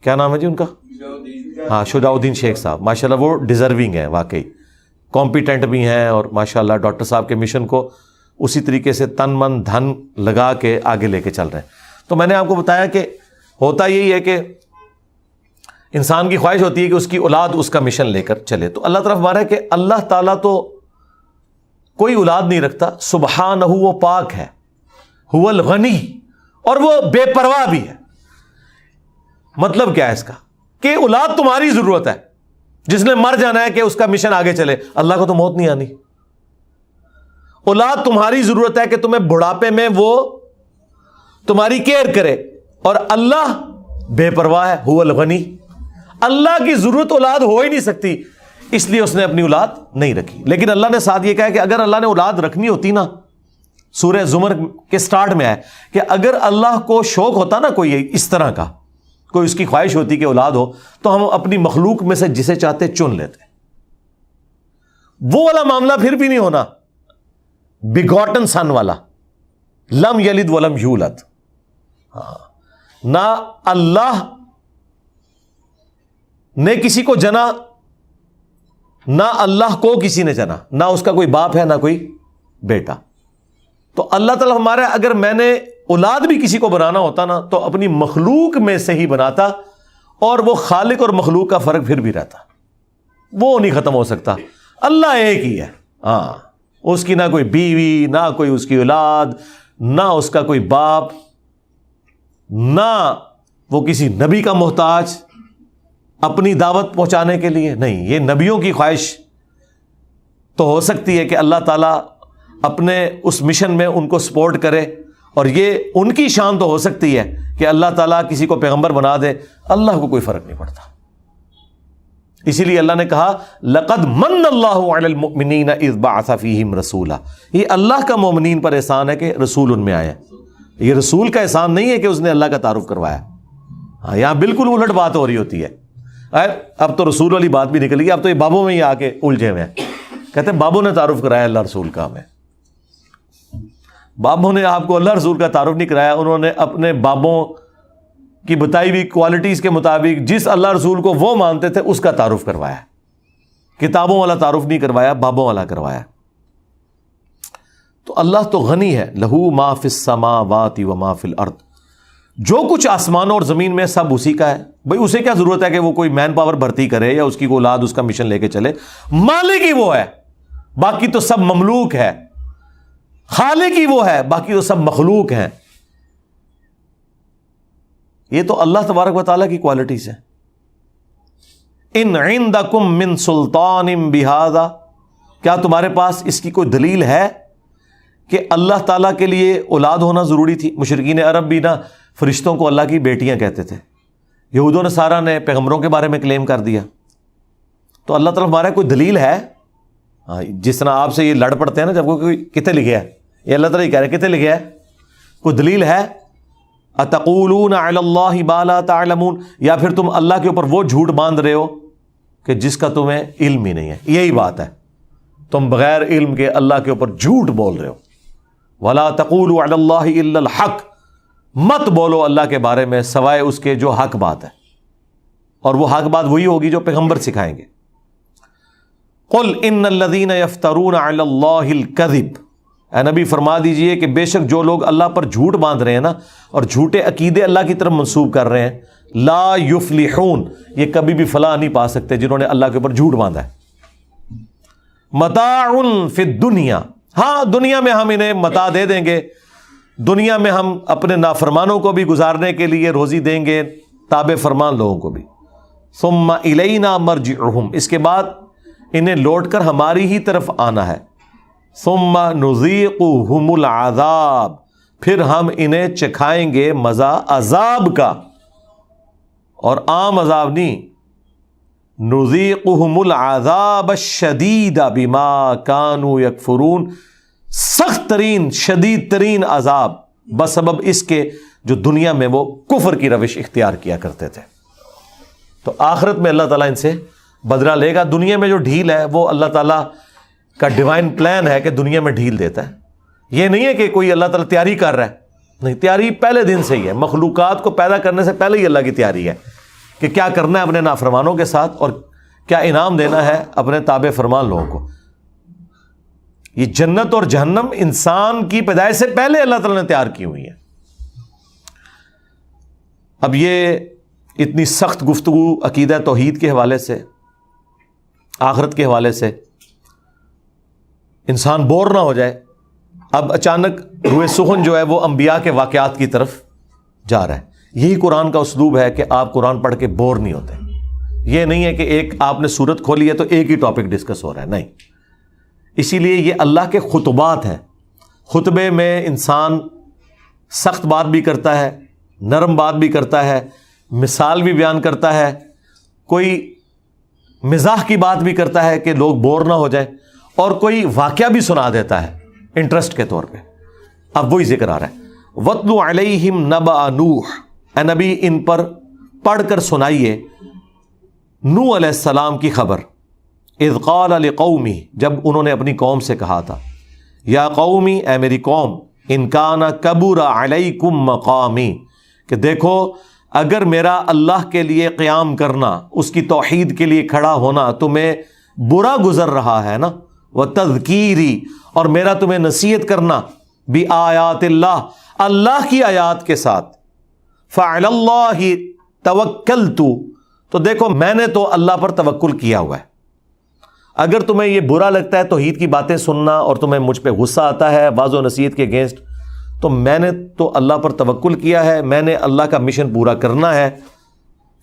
کیا نام ہے جی ان کا؟ ہاں شجاع الدین شیخ صاحب. ماشاءاللہ وہ ڈیزرونگ ہیں، واقعی کمپیٹنٹ بھی ہیں اور ماشاءاللہ ڈاکٹر صاحب کے مشن کو اسی طریقے سے تن من دھن لگا کے آگے لے کے چل رہے ہیں. تو میں نے آپ کو بتایا کہ ہوتا یہی ہے کہ انسان کی خواہش ہوتی ہے کہ اس کی اولاد اس کا مشن لے کر چلے. تو اللہ طرف ہمارا ہے کہ اللہ تعالیٰ تو کوئی اولاد نہیں رکھتا. سبحانہ، وہ پاک ہے. هو الغنی، اور وہ بے پرواہ بھی ہے. مطلب کیا ہے اس کا؟ کہ اولاد تمہاری ضرورت ہے. جس نے مر جانا ہے کہ اس کا مشن آگے چلے. اللہ کو تو موت نہیں آنی. اولاد تمہاری ضرورت ہے کہ تمہیں بڑھاپے میں وہ تمہاری کیئر کرے، اور اللہ بے پرواہ ہے. هو الغنی. اللہ کی ضرورت اولاد ہو ہی نہیں سکتی، اس لیے اس نے اپنی اولاد نہیں رکھی. لیکن اللہ نے ساتھ یہ کہا کہ اگر اللہ نے اولاد رکھنی ہوتی نا، سورہ زمر کے سٹارٹ میں ہے کہ اگر اللہ کو شوق ہوتا نا کوئی اس طرح کا، کوئی اس کی خواہش ہوتی کہ اولاد ہو، تو ہم اپنی مخلوق میں سے جسے چاہتے چن لیتے. وہ والا معاملہ پھر بھی نہیں ہونا بگاٹن سن والا، لم یلد ولم یولد. نہ اللہ نے کسی کو جنا، نہ اللہ کو کسی نے جنا، نہ اس کا کوئی باپ ہے نہ کوئی بیٹا. تو اللہ تعالیٰ ہمارا اگر میں نے اولاد بھی کسی کو بنانا ہوتا نا تو اپنی مخلوق میں سے ہی بناتا، اور وہ خالق اور مخلوق کا فرق پھر بھی رہتا، وہ نہیں ختم ہو سکتا. اللہ ایک ہی ہے. ہاں، اس کی نہ کوئی بیوی، نہ کوئی اس کی اولاد، نہ اس کا کوئی باپ، نہ وہ کسی نبی کا محتاج اپنی دعوت پہنچانے کے لیے. نہیں، یہ نبیوں کی خواہش تو ہو سکتی ہے کہ اللہ تعالیٰ اپنے اس مشن میں ان کو سپورٹ کرے، اور یہ ان کی شان تو ہو سکتی ہے کہ اللہ تعالیٰ کسی کو پیغمبر بنا دے. اللہ کو کوئی فرق نہیں پڑتا. اسی لیے اللہ نے کہا لقد من اللہ علی المؤمنین اذ بعث فیہم رسولا. یہ اللہ کا مومنین پر احسان ہے کہ رسول ان میں آیا. یہ رسول کا احسان نہیں ہے کہ اس نے اللہ کا تعارف کروایا. ہاں، یہاں بالکل الٹ بات ہو رہی ہوتی ہے. اب تو رسول والی بات بھی نکل گئی. اب تو یہ بابوں میں ہی آ کے الجھے ہوئے ہیں. کہتے ہیں بابوں نے تعارف کرایا اللہ رسول کا ہمیں. بابوں نے آپ کو اللہ رسول کا تعارف نہیں کرایا. انہوں نے اپنے بابوں کی بتائی ہوئی کوالٹیز کے مطابق جس اللہ رسول کو وہ مانتے تھے اس کا تعارف کروایا. کتابوں والا تعارف نہیں کروایا، بابوں والا کروایا. تو اللہ تو غنی ہے. لہو ما فی السماوات و ما فی الارض. جو کچھ آسمانوں اور زمین میں سب اسی کا ہے. بھئی اسے کیا ضرورت ہے کہ وہ کوئی مین پاور بھرتی کرے یا اس کی کوئی اولاد اس کا مشن لے کے چلے. مالک ہی وہ ہے، باقی تو سب مملوک ہے. خالق ہی وہ ہے، باقی تو سب مخلوق ہیں. یہ تو اللہ تبارک و تعالیٰ کی کوالٹیز ہیں. ان عندکم من سلطان بہذا، کیا تمہارے پاس اس کی کوئی دلیل ہے کہ اللہ تعالیٰ کے لیے اولاد ہونا ضروری تھی؟ مشرکین عرب بھی نا فرشتوں کو اللہ کی بیٹیاں کہتے تھے، یہود و نصارہ نے پیغمبروں کے بارے میں کلیم کر دیا. تو اللہ تعالیٰ ہمارا کوئی دلیل ہے؟ جس طرح آپ سے یہ لڑ پڑتے ہیں نا جب کوئی کتے لکھے ہے، یہ اللہ تعالیٰ یہ کہہ رہے کتے لکھے ہے، کوئی دلیل ہے؟ اتقولون علی اللہ ما لا تعلمون، یا پھر تم اللہ کے اوپر وہ جھوٹ باندھ رہے ہو کہ جس کا تمہیں علم ہی نہیں ہے. یہی بات ہے، تم بغیر علم کے اللہ کے اوپر جھوٹ بول رہے ہو. ولا تقولوا علی اللہ الا الحق، مت بولو اللہ کے بارے میں سوائے اس کے جو حق بات ہے، اور وہ حق بات وہی ہوگی جو پیغمبر سکھائیں گے. قل ان الذین یفترون علی اللہ الکذب، اے نبی فرما دیجئے کہ بے شک جو لوگ اللہ پر جھوٹ باندھ رہے ہیں نا اور جھوٹے عقیدے اللہ کی طرف منسوب کر رہے ہیں، لا یفلحون، یہ کبھی بھی فلاح نہیں پا سکتے جنہوں نے اللہ کے اوپر جھوٹ باندھا ہے. متاع فی الدنیا، ہاں دنیا میں ہم انہیں متاع دے دیں گے، دنیا میں ہم اپنے نافرمانوں کو بھی گزارنے کے لیے روزی دیں گے، تابع فرمان لوگوں کو بھی. ثم الینا مرجعہم، اس کے بعد انہیں لوٹ کر ہماری ہی طرف آنا ہے. ثم نذیقہم العذاب، پھر ہم انہیں چکھائیں گے مزہ عذاب کا، اور عام عذاب نہیں، نذیقہم العذاب الشدید بما کانوا یکفرون، سخت ترین شدید ترین عذاب بسبب اس کے جو دنیا میں وہ کفر کی روش اختیار کیا کرتے تھے. تو آخرت میں اللہ تعالیٰ ان سے بدلہ لے گا. دنیا میں جو ڈھیل ہے وہ اللہ تعالیٰ کا ڈیوائن پلان ہے کہ دنیا میں ڈھیل دیتا ہے. یہ نہیں ہے کہ کوئی اللہ تعالیٰ تیاری کر رہا ہے، نہیں، تیاری پہلے دن سے ہی ہے. مخلوقات کو پیدا کرنے سے پہلے ہی اللہ کی تیاری ہے کہ کیا کرنا ہے اپنے نافرمانوں کے ساتھ اور کیا انعام دینا ہے اپنے تابع فرمان لوگوں کو. یہ جنت اور جہنم انسان کی پیدائش سے پہلے اللہ تعالیٰ نے تیار کی ہوئی ہے. اب یہ اتنی سخت گفتگو عقیدہ توحید کے حوالے سے، آخرت کے حوالے سے، انسان بور نہ ہو جائے. اب اچانک روئے سخن جو ہے وہ انبیاء کے واقعات کی طرف جا رہا ہے. یہی قرآن کا اسلوب ہے کہ آپ قرآن پڑھ کے بور نہیں ہوتے. یہ نہیں ہے کہ ایک آپ نے سورت کھولی ہے تو ایک ہی ٹاپک ڈسکس ہو رہا ہے، نہیں. اسی لیے یہ اللہ کے خطبات ہیں. خطبے میں انسان سخت بات بھی کرتا ہے، نرم بات بھی کرتا ہے، مثال بھی بیان کرتا ہے، کوئی مزاح کی بات بھی کرتا ہے کہ لوگ بور نہ ہو جائیں، اور کوئی واقعہ بھی سنا دیتا ہے انٹرسٹ کے طور پہ. اب وہی ذکر آ رہا ہے. وَاتْلُ عَلَيْهِمْ نَبَأَ نُوحٍ، اے نبی ان پر پڑھ کر سنائیے نوح علیہ السلام کی خبر. اذ قال لقومہ، جب انہوں نے اپنی قوم سے کہا تھا، یا قومی، اے میری قوم، ان کان کبر علیکم مقامی، کہ دیکھو اگر میرا اللہ کے لیے قیام کرنا، اس کی توحید کے لیے کھڑا ہونا تمہیں برا گزر رہا ہے نا، وتذکیری، اور میرا تمہیں نصیحت کرنا، بآیات اللہ، اللہ کی آیات کے ساتھ، فعلی اللہ توکلت، تو دیکھو میں نے تو اللہ پر توکل کیا ہوا ہے. اگر تمہیں یہ برا لگتا ہے توحید کی باتیں سننا اور تمہیں مجھ پہ غصہ آتا ہے واضح و نصیحت کے اگینسٹ، تو میں نے تو اللہ پر توکل کیا ہے، میں نے اللہ کا مشن پورا کرنا ہے.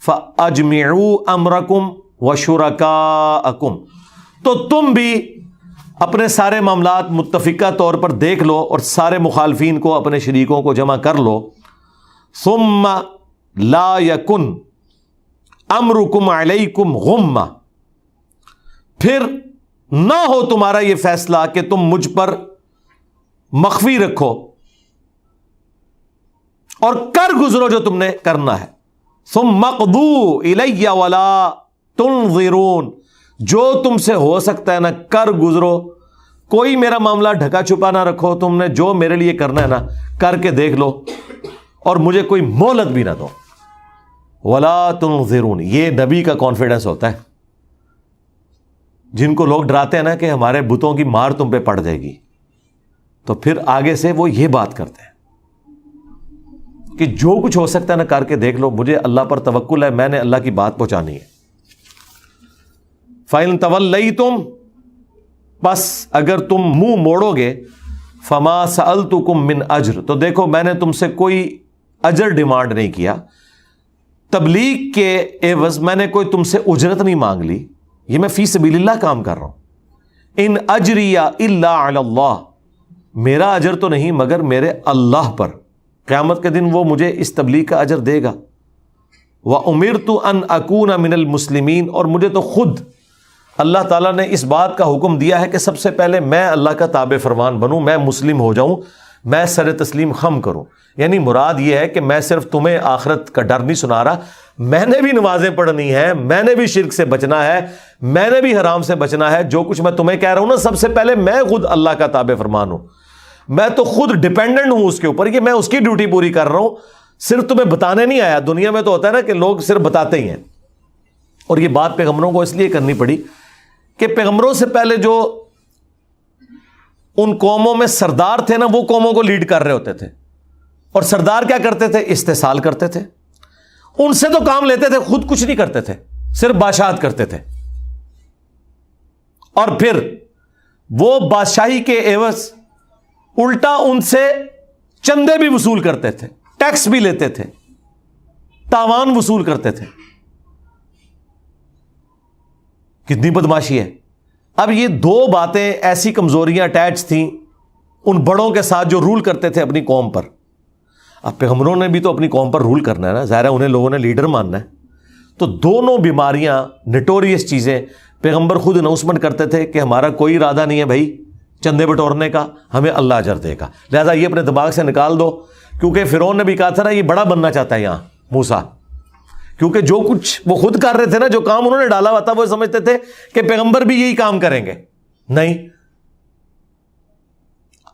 فَأَجْمِعُوا أَمْرَكُمْ وَشُرَكَاءَكُمْ، تو تم بھی اپنے سارے معاملات متفقہ طور پر دیکھ لو اور سارے مخالفین کو، اپنے شریکوں کو جمع کر لو. ثُمَّ لَا يَكُنْ أَمْرُكُمْ عَلَيْكُمْ غُمَّةً، پھر نہ ہو تمہارا یہ فیصلہ کہ تم مجھ پر مخفی رکھو اور کر گزرو جو تم نے کرنا ہے. ثم اقضوا الی ولا تنظرون، جو تم سے ہو سکتا ہے نا کر گزرو، کوئی میرا معاملہ ڈھکا چھپا نہ رکھو، تم نے جو میرے لیے کرنا ہے نا کر کے دیکھ لو اور مجھے کوئی مہلت بھی نہ دو. ولا تنظرون، یہ نبی کا کانفیڈنس ہوتا ہے. جن کو لوگ ڈراتے ہیں نا کہ ہمارے بتوں کی مار تم پہ پڑ جائے گی، تو پھر آگے سے وہ یہ بات کرتے ہیں کہ جو کچھ ہو سکتا ہے نا کر کے دیکھ لو، مجھے اللہ پر توکل ہے، میں نے اللہ کی بات پہنچانی ہے. فَإِن تَوَلَّيْتُمْ، بس اگر تم منہ موڑو گے، فَمَا سَأَلْتُكُم مِّنْ أَجْرٍ، تو دیکھو میں نے تم سے کوئی اجر ڈیمانڈ نہیں کیا. تبلیغ کے عوض میں نے کوئی تم سے اجرت نہیں مانگ لی، یہ میں فی سبیل اللہ کام کر رہا ہوں. ان اجری الا علی اللہ، میرا اجر تو نہیں مگر میرے اللہ پر، قیامت کے دن وہ مجھے اس تبلیغ کا اجر دے گا. وَأُمِرْتُ أَنْ أَكُونَ مِنَ الْمُسْلِمِينَ، اور مجھے تو خود اللہ تعالیٰ نے اس بات کا حکم دیا ہے کہ سب سے پہلے میں اللہ کا تابع فرمان بنوں، میں مسلم ہو جاؤں، میں سر تسلیم خم کروں. یعنی مراد یہ ہے کہ میں صرف تمہیں آخرت کا ڈر نہیں سنا رہا، میں نے بھی نمازیں پڑھنی ہیں، میں نے بھی شرک سے بچنا ہے، میں نے بھی حرام سے بچنا ہے. جو کچھ میں تمہیں کہہ رہا ہوں نا، سب سے پہلے میں خود اللہ کا تابع فرمان ہوں، میں تو خود ڈیپینڈنٹ ہوں اس کے اوپر کہ میں اس کی ڈیوٹی پوری کر رہا ہوں، صرف تمہیں بتانے نہیں آیا. دنیا میں تو ہوتا ہے نا کہ لوگ صرف بتاتے ہی ہیں. اور یہ بات پیغمبروں کو اس لیے کرنی پڑی کہ پیغمبروں سے پہلے جو ان قوموں میں سردار تھے نا، وہ قوموں کو لیڈ کر رہے ہوتے تھے، اور سردار کیا کرتے تھے؟ استحصال کرتے تھے. ان سے تو کام لیتے تھے، خود کچھ نہیں کرتے تھے، صرف بادشاہت کرتے تھے. اور پھر وہ بادشاہی کے عوض الٹا ان سے چندے بھی وصول کرتے تھے، ٹیکس بھی لیتے تھے، تاوان وصول کرتے تھے. کتنی بدماشی ہے. اب یہ دو باتیں ایسی کمزوریاں اٹیچ تھیں ان بڑوں کے ساتھ جو رول کرتے تھے اپنی قوم پر. اب پیغمبروں نے بھی تو اپنی قوم پر رول کرنا ہے نا، ظاہر ہے انہیں لوگوں نے لیڈر ماننا ہے. تو دونوں بیماریاں، نٹوریس چیزیں، پیغمبر خود اناؤنسمنٹ کرتے تھے کہ ہمارا کوئی ارادہ نہیں ہے بھائی چندے بٹورنے کا، ہمیں اللہ اجر دے گا، لہذا یہ اپنے دماغ سے نکال دو. کیونکہ فرعون نے بھی کہا تھا نا، یہ بڑا بننا چاہتا ہے یہاں موسیٰ، کیونکہ جو کچھ وہ خود کر رہے تھے نا، جو کام انہوں نے ڈالا ہوا تھا، وہ سمجھتے تھے کہ پیغمبر بھی یہی کام کریں گے. نہیں.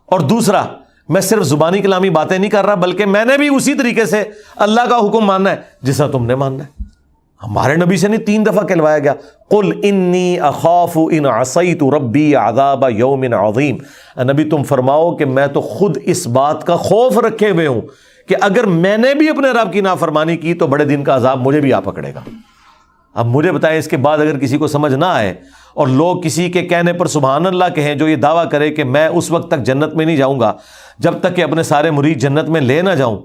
اور دوسرا، میں صرف زبانی کلامی باتیں نہیں کر رہا، بلکہ میں نے بھی اسی طریقے سے اللہ کا حکم ماننا ہے جس طرح تم نے ماننا ہے. ہمارے نبی سے نہیں 3 دفعہ کہلوایا گیا، قل انی اخاف ان عصیت ربی عذاب یوم عظیم. نبی تم فرماؤ کہ میں تو خود اس بات کا خوف رکھے ہوئے ہوں کہ اگر میں نے بھی اپنے رب کی نافرمانی کی تو بڑے دن کا عذاب مجھے بھی آ پکڑے گا. اب مجھے بتائیں، اس کے بعد اگر کسی کو سمجھ نہ آئے اور لوگ کسی کے کہنے پر سبحان اللہ کہیں جو یہ دعویٰ کرے کہ میں اس وقت تک جنت میں نہیں جاؤں گا جب تک کہ اپنے سارے مرید جنت میں لے نہ جاؤں،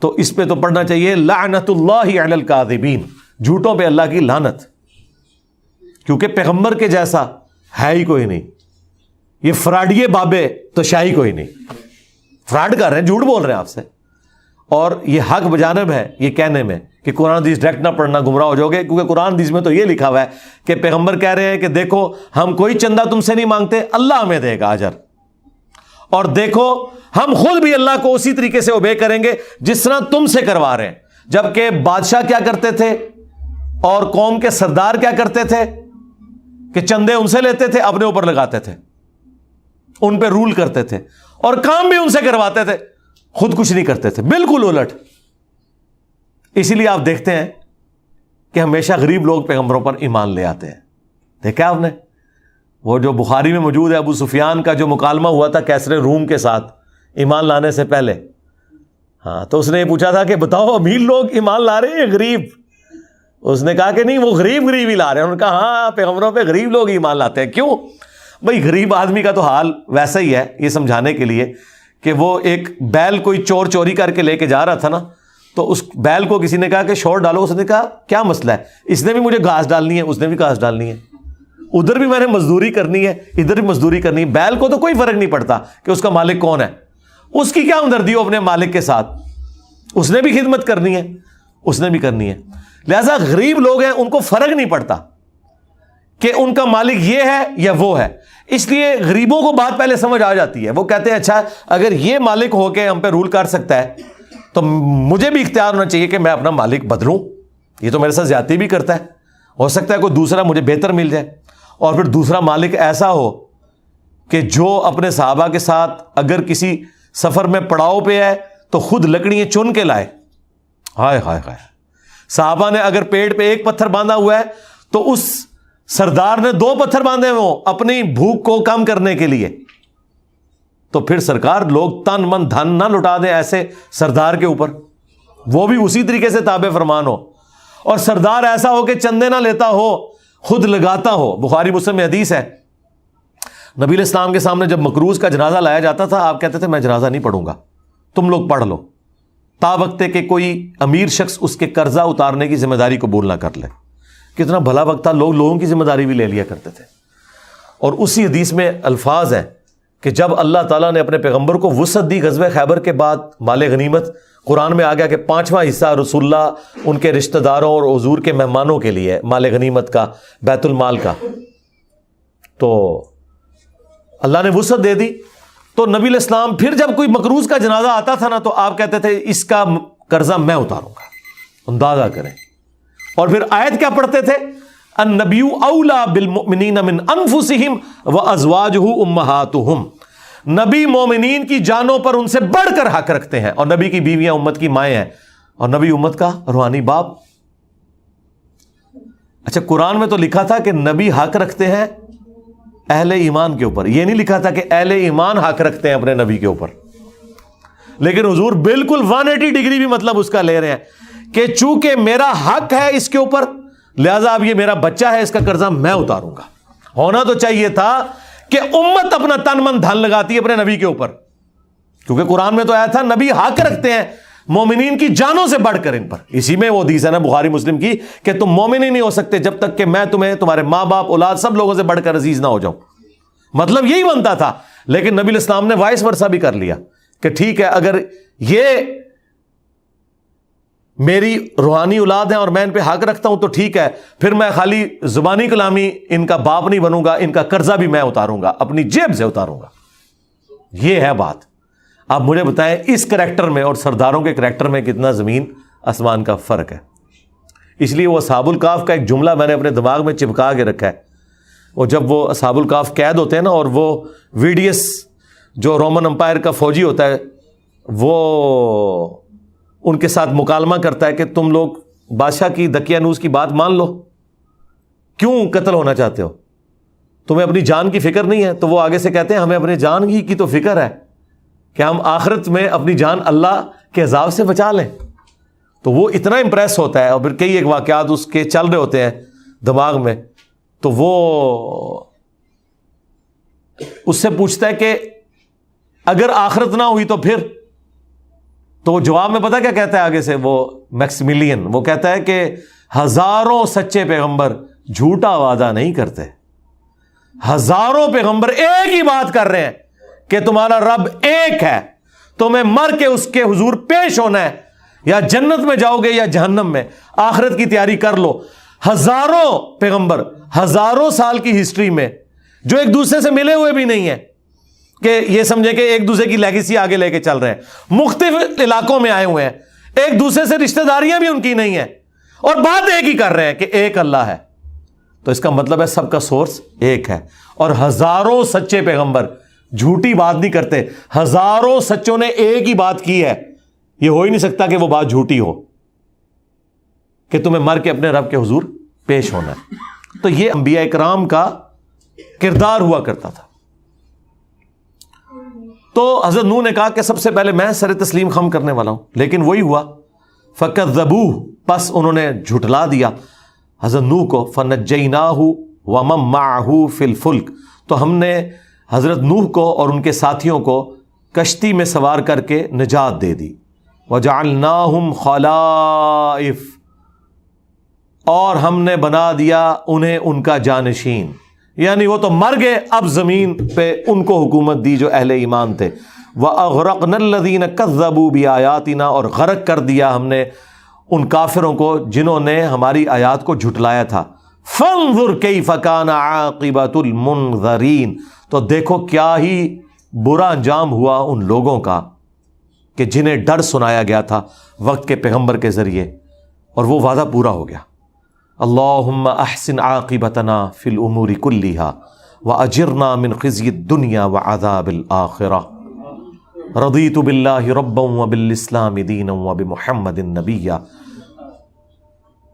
تو اس پہ تو پڑھنا چاہیے لعنت اللہ علی الکاذبین، جھوٹوں پہ اللہ کی لعنت. کیونکہ پیغمبر کے جیسا ہے ہی کوئی نہیں. یہ فراڈیے بابے تو شاہی کوئی نہیں. فراڈ کر رہے ہیں، جھوٹ بول رہے ہیں آپ سے. اور یہ حق بجانب ہے یہ کہنے میں کہ قرآن حدیث ڈائریکٹ نہ پڑھنا، گمراہ ہو جاؤ گے. کیونکہ قرآن حدیث میں تو یہ لکھا ہوا ہے کہ پیغمبر کہہ رہے ہیں کہ دیکھو ہم کوئی چندہ تم سے نہیں مانگتے، اللہ ہمیں دے گا اجر. اور دیکھو ہم خود بھی اللہ کو اسی طریقے سے اوبے کریں گے جس طرح تم سے کروا رہے ہیں. جبکہ بادشاہ کیا کرتے تھے اور قوم کے سردار کیا کرتے تھے کہ چندے ان سے لیتے تھے، اپنے اوپر لگاتے تھے، ان پہ رول کرتے تھے، اور کام بھی ان سے کرواتے تھے، خود کچھ نہیں کرتے تھے. بالکل الٹ. اسی لیے آپ دیکھتے ہیں کہ ہمیشہ غریب لوگ پیغمبروں پر ایمان لے آتے ہیں. دیکھا آپ نے وہ جو بخاری میں موجود ہے، ابو سفیان کا جو مکالمہ ہوا تھا کیسر روم کے ساتھ ایمان لانے سے پہلے. ہاں، تو اس نے یہ پوچھا تھا کہ بتاؤ امیر لوگ ایمان لا رہے ہیں غریب؟ اس نے کہا کہ نہیں، وہ غریب ہی لا رہے ہیں. انہوں نے کہا ہاں، پیغمبروں پہ غریب لوگ ایمان لاتے ہیں. کیوں بھائی؟ غریب آدمی کا تو حال ویسا ہی ہے. یہ سمجھانے کے لیے کہ وہ ایک بیل کوئی چوری کر کے لے کے جا رہا تھا نا، تو اس بیل کو کسی نے کہا کہ شور ڈالو. اس نے کہا کیا مسئلہ ہے؟ اس نے بھی مجھے گھاس ڈالنی ہے، اس نے بھی گھاس ڈالنی ہے، ادھر بھی میں نے مزدوری کرنی ہے، ادھر بھی مزدوری کرنی ہے. بیل کو تو کوئی فرق نہیں پڑتا کہ اس کا مالک کون ہے. اس کی کیا ہمدردی ہو اپنے مالک کے ساتھ؟ اس نے بھی خدمت کرنی ہے، اس نے بھی کرنی ہے. لہذا غریب لوگ ہیں، ان کو فرق نہیں پڑتا کہ ان کا مالک یہ ہے یا وہ ہے. اس لیے غریبوں کو بات پہلے سمجھ آ جاتی ہے. وہ کہتے ہیں اچھا اگر یہ مالک ہو کے ہم پہ رول کر سکتا ہے تو مجھے بھی اختیار ہونا چاہیے کہ میں اپنا مالک بدلوں. یہ تو میرے ساتھ زیادتی بھی کرتا ہے، ہو سکتا ہے کوئی دوسرا مجھے بہتر مل جائے. اور پھر دوسرا مالک ایسا ہو کہ جو اپنے صحابہ کے ساتھ اگر کسی سفر میں پڑاؤ پہ ہے تو خود لکڑیاں چن کے لائے. ہائے ہائے ہائے. صحابہ نے اگر پیڑ پہ ایک پتھر باندھا ہوا ہے تو اس سردار نے 2 پتھر باندھے ہوئے ہوں اپنی بھوک کو کم کرنے کے لیے. تو پھر سرکار لوگ تن من دھن نہ لٹا دیں ایسے سردار کے اوپر، وہ بھی اسی طریقے سے تابع فرمان ہو. اور سردار ایسا ہو کہ چندے نہ لیتا ہو، خود لگاتا ہو. بخاری مسلم میں حدیث ہے، نبی علیہ السلام کے سامنے جب مکروز کا جنازہ لایا جاتا تھا، آپ کہتے تھے میں جنازہ نہیں پڑھوں گا، تم لوگ پڑھ لو. تا وقت کہ کوئی امیر شخص اس کے قرضہ اتارنے کی ذمہ داری قبول نہ کر لے. کتنا بھلا وقت تھا, لوگوں کی ذمہ داری بھی لے لیا کرتے تھے. اور اسی حدیث میں الفاظ ہیں کہ جب اللہ تعالیٰ نے اپنے پیغمبر کو وسعت دی غزوہ خیبر کے بعد مال غنیمت, قرآن میں آ گیا کہ 5واں حصہ رسول اللہ ان کے رشتہ داروں اور حضور کے مہمانوں کے لیے مال غنیمت کا, بیت المال کا. تو اللہ نے وسعت دے دی. تو نبی علیہ السلام پھر جب کوئی مقروض کا جنازہ آتا تھا نا, تو آپ کہتے تھے اس کا قرضہ میں اتاروں گا. اندازہ کریں. اور پھر آیت کیا پڑھتے تھے, النبی اولا بالمؤمنین من انفسہم وازواجہ امہاتہم, نبی مومنین کی جانوں پر ان سے بڑھ کر حق رکھتے ہیں, اور نبی کی بیویاں امت کی مائیں ہیں, اور نبی امت کا روحانی باپ. اچھا, قرآن میں تو لکھا تھا کہ نبی حق رکھتے ہیں اہل ایمان کے اوپر, یہ نہیں لکھا تھا کہ اہل ایمان حق رکھتے ہیں اپنے نبی کے اوپر. لیکن حضور بالکل 180 ڈگری بھی مطلب اس کا لے رہے ہیں کہ چونکہ میرا حق ہے اس کے اوپر, لہذا اب یہ میرا بچہ ہے, اس کا قرضہ میں اتاروں گا. ہونا تو چاہیے تھا کہ امت اپنا تن من دھن لگاتی ہے اپنے نبی کے اوپر, کیونکہ قرآن میں تو آیا تھا نبی حق رکھتے ہیں مومنین کی جانوں سے بڑھ کر ان پر. اسی میں وہ حدیث ہے نا بخاری مسلم کی کہ تم مومن ہی نہیں ہو سکتے جب تک کہ میں تمہیں تمہارے ماں باپ اولاد سب لوگوں سے بڑھ کر عزیز نہ ہو جاؤں. مطلب یہی بنتا تھا. لیکن نبی علیہ السلام نے وائس ورثہ بھی کر لیا کہ ٹھیک ہے, اگر یہ میری روحانی اولاد ہیں اور میں ان پہ حق رکھتا ہوں تو ٹھیک ہے, پھر میں خالی زبانی کلامی ان کا باپ نہیں بنوں گا, ان کا قرضہ بھی میں اتاروں گا, اپنی جیب سے اتاروں گا. یہ ہے بات. آپ مجھے بتائیں اس کریکٹر میں اور سرداروں کے کریکٹر میں کتنا زمین آسمان کا فرق ہے. اس لیے وہ اصحاب الکاف کا ایک جملہ میں نے اپنے دماغ میں چپکا کے رکھا ہے. وہ جب وہ اصحاب الکاف قید ہوتے ہیں نا, اور وہ ویڈیس جو رومن امپائر کا فوجی ہوتا ہے وہ ان کے ساتھ مکالمہ کرتا ہے کہ تم لوگ بادشاہ کی دقیانوس کی بات مان لو, کیوں قتل ہونا چاہتے ہو, تمہیں اپنی جان کی فکر نہیں ہے. تو وہ آگے سے کہتے ہیں ہمیں اپنی جان کی تو فکر ہے کہ ہم آخرت میں اپنی جان اللہ کے عذاب سے بچا لیں. تو وہ اتنا امپریس ہوتا ہے, اور پھر کئی ایک واقعات اس کے چل رہے ہوتے ہیں دماغ میں. تو وہ اس سے پوچھتا ہے کہ اگر آخرت نہ ہوئی تو پھر, تو وہ جواب میں پتہ کیا کہتا ہے آگے سے وہ میکسیملین, وہ کہتا ہے کہ ہزاروں سچے پیغمبر جھوٹا وعدہ نہیں کرتے, ہزاروں پیغمبر ایک ہی بات کر رہے ہیں کہ تمہارا رب ایک ہے, تمہیں مر کے اس کے حضور پیش ہونا ہے, یا جنت میں جاؤ گے یا جہنم میں, آخرت کی تیاری کر لو. ہزاروں پیغمبر ہزاروں سال کی ہسٹری میں جو ایک دوسرے سے ملے ہوئے بھی نہیں ہیں کہ یہ سمجھے کہ ایک دوسرے کی لیگیسی آگے لے کے چل رہے ہیں, مختلف علاقوں میں آئے ہوئے ہیں, ایک دوسرے سے رشتہ داریاں بھی ان کی نہیں ہیں, اور بات ایک ہی کر رہے ہیں کہ ایک اللہ ہے. تو اس کا مطلب ہے سب کا سورس ایک ہے. اور ہزاروں سچے پیغمبر جھوٹی بات نہیں کرتے, ہزاروں سچوں نے ایک ہی بات کی ہے. یہ ہو ہی نہیں سکتا کہ وہ بات جھوٹی ہو کہ تمہیں مر کے اپنے رب کے حضور پیش ہونا ہے. تو یہ انبیاء کرام کا کردار ہوا کرتا تھا. تو حضرت نوح نے کہا کہ سب سے پہلے میں سر تسلیم خم کرنے والا ہوں, لیکن وہی ہوا فکذبوہ, پس انہوں نے جھٹلا دیا حضرت نوح کو. فنجیناہ ومن معہ فی الفلک, تو ہم نے حضرت نوح کو اور ان کے ساتھیوں کو کشتی میں سوار کر کے نجات دے دی. وجعلناہم خلائف, اور ہم نے بنا دیا انہیں ان کا جانشین, یعنی وہ تو مر گئے, اب زمین پہ ان کو حکومت دی جو اہل ایمان تھے. وَأَغْرَقْنَا الَّذِينَ كَذَّبُوا بِآيَاتِنَا, اور غرق کر دیا ہم نے ان کافروں کو جنہوں نے ہماری آیات کو جھٹلایا تھا. فَانظُرْ كَيْفَ كَانَ عَاقِبَةُ الْمُنذَرِينَ, تو دیکھو کیا ہی برا انجام ہوا ان لوگوں کا کہ جنہیں ڈر سنایا گیا تھا وقت کے پیغمبر کے ذریعے, اور وہ وعدہ پورا ہو گیا. اللہم احسن عاقبتنا فی الامور کلیہا واجرنا من خزی الدنیا وعذاب الآخرہ. رضیت باللہ ربا وبالاسلام دینا وبمحمد نبیا.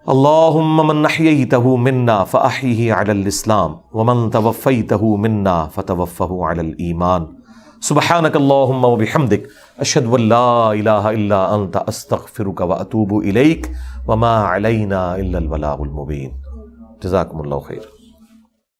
اللہم من احییتہ منا فاحیہ علی الاسلام ومن توفیتہ منا فتوفہ علی الایمان. سبحانک اللہم وبحمدک اشہد ان لا الہ الا انت استغفرک واتوب الیک وما علینا الا البلاغ المبین. جزاکم اللہ خیر.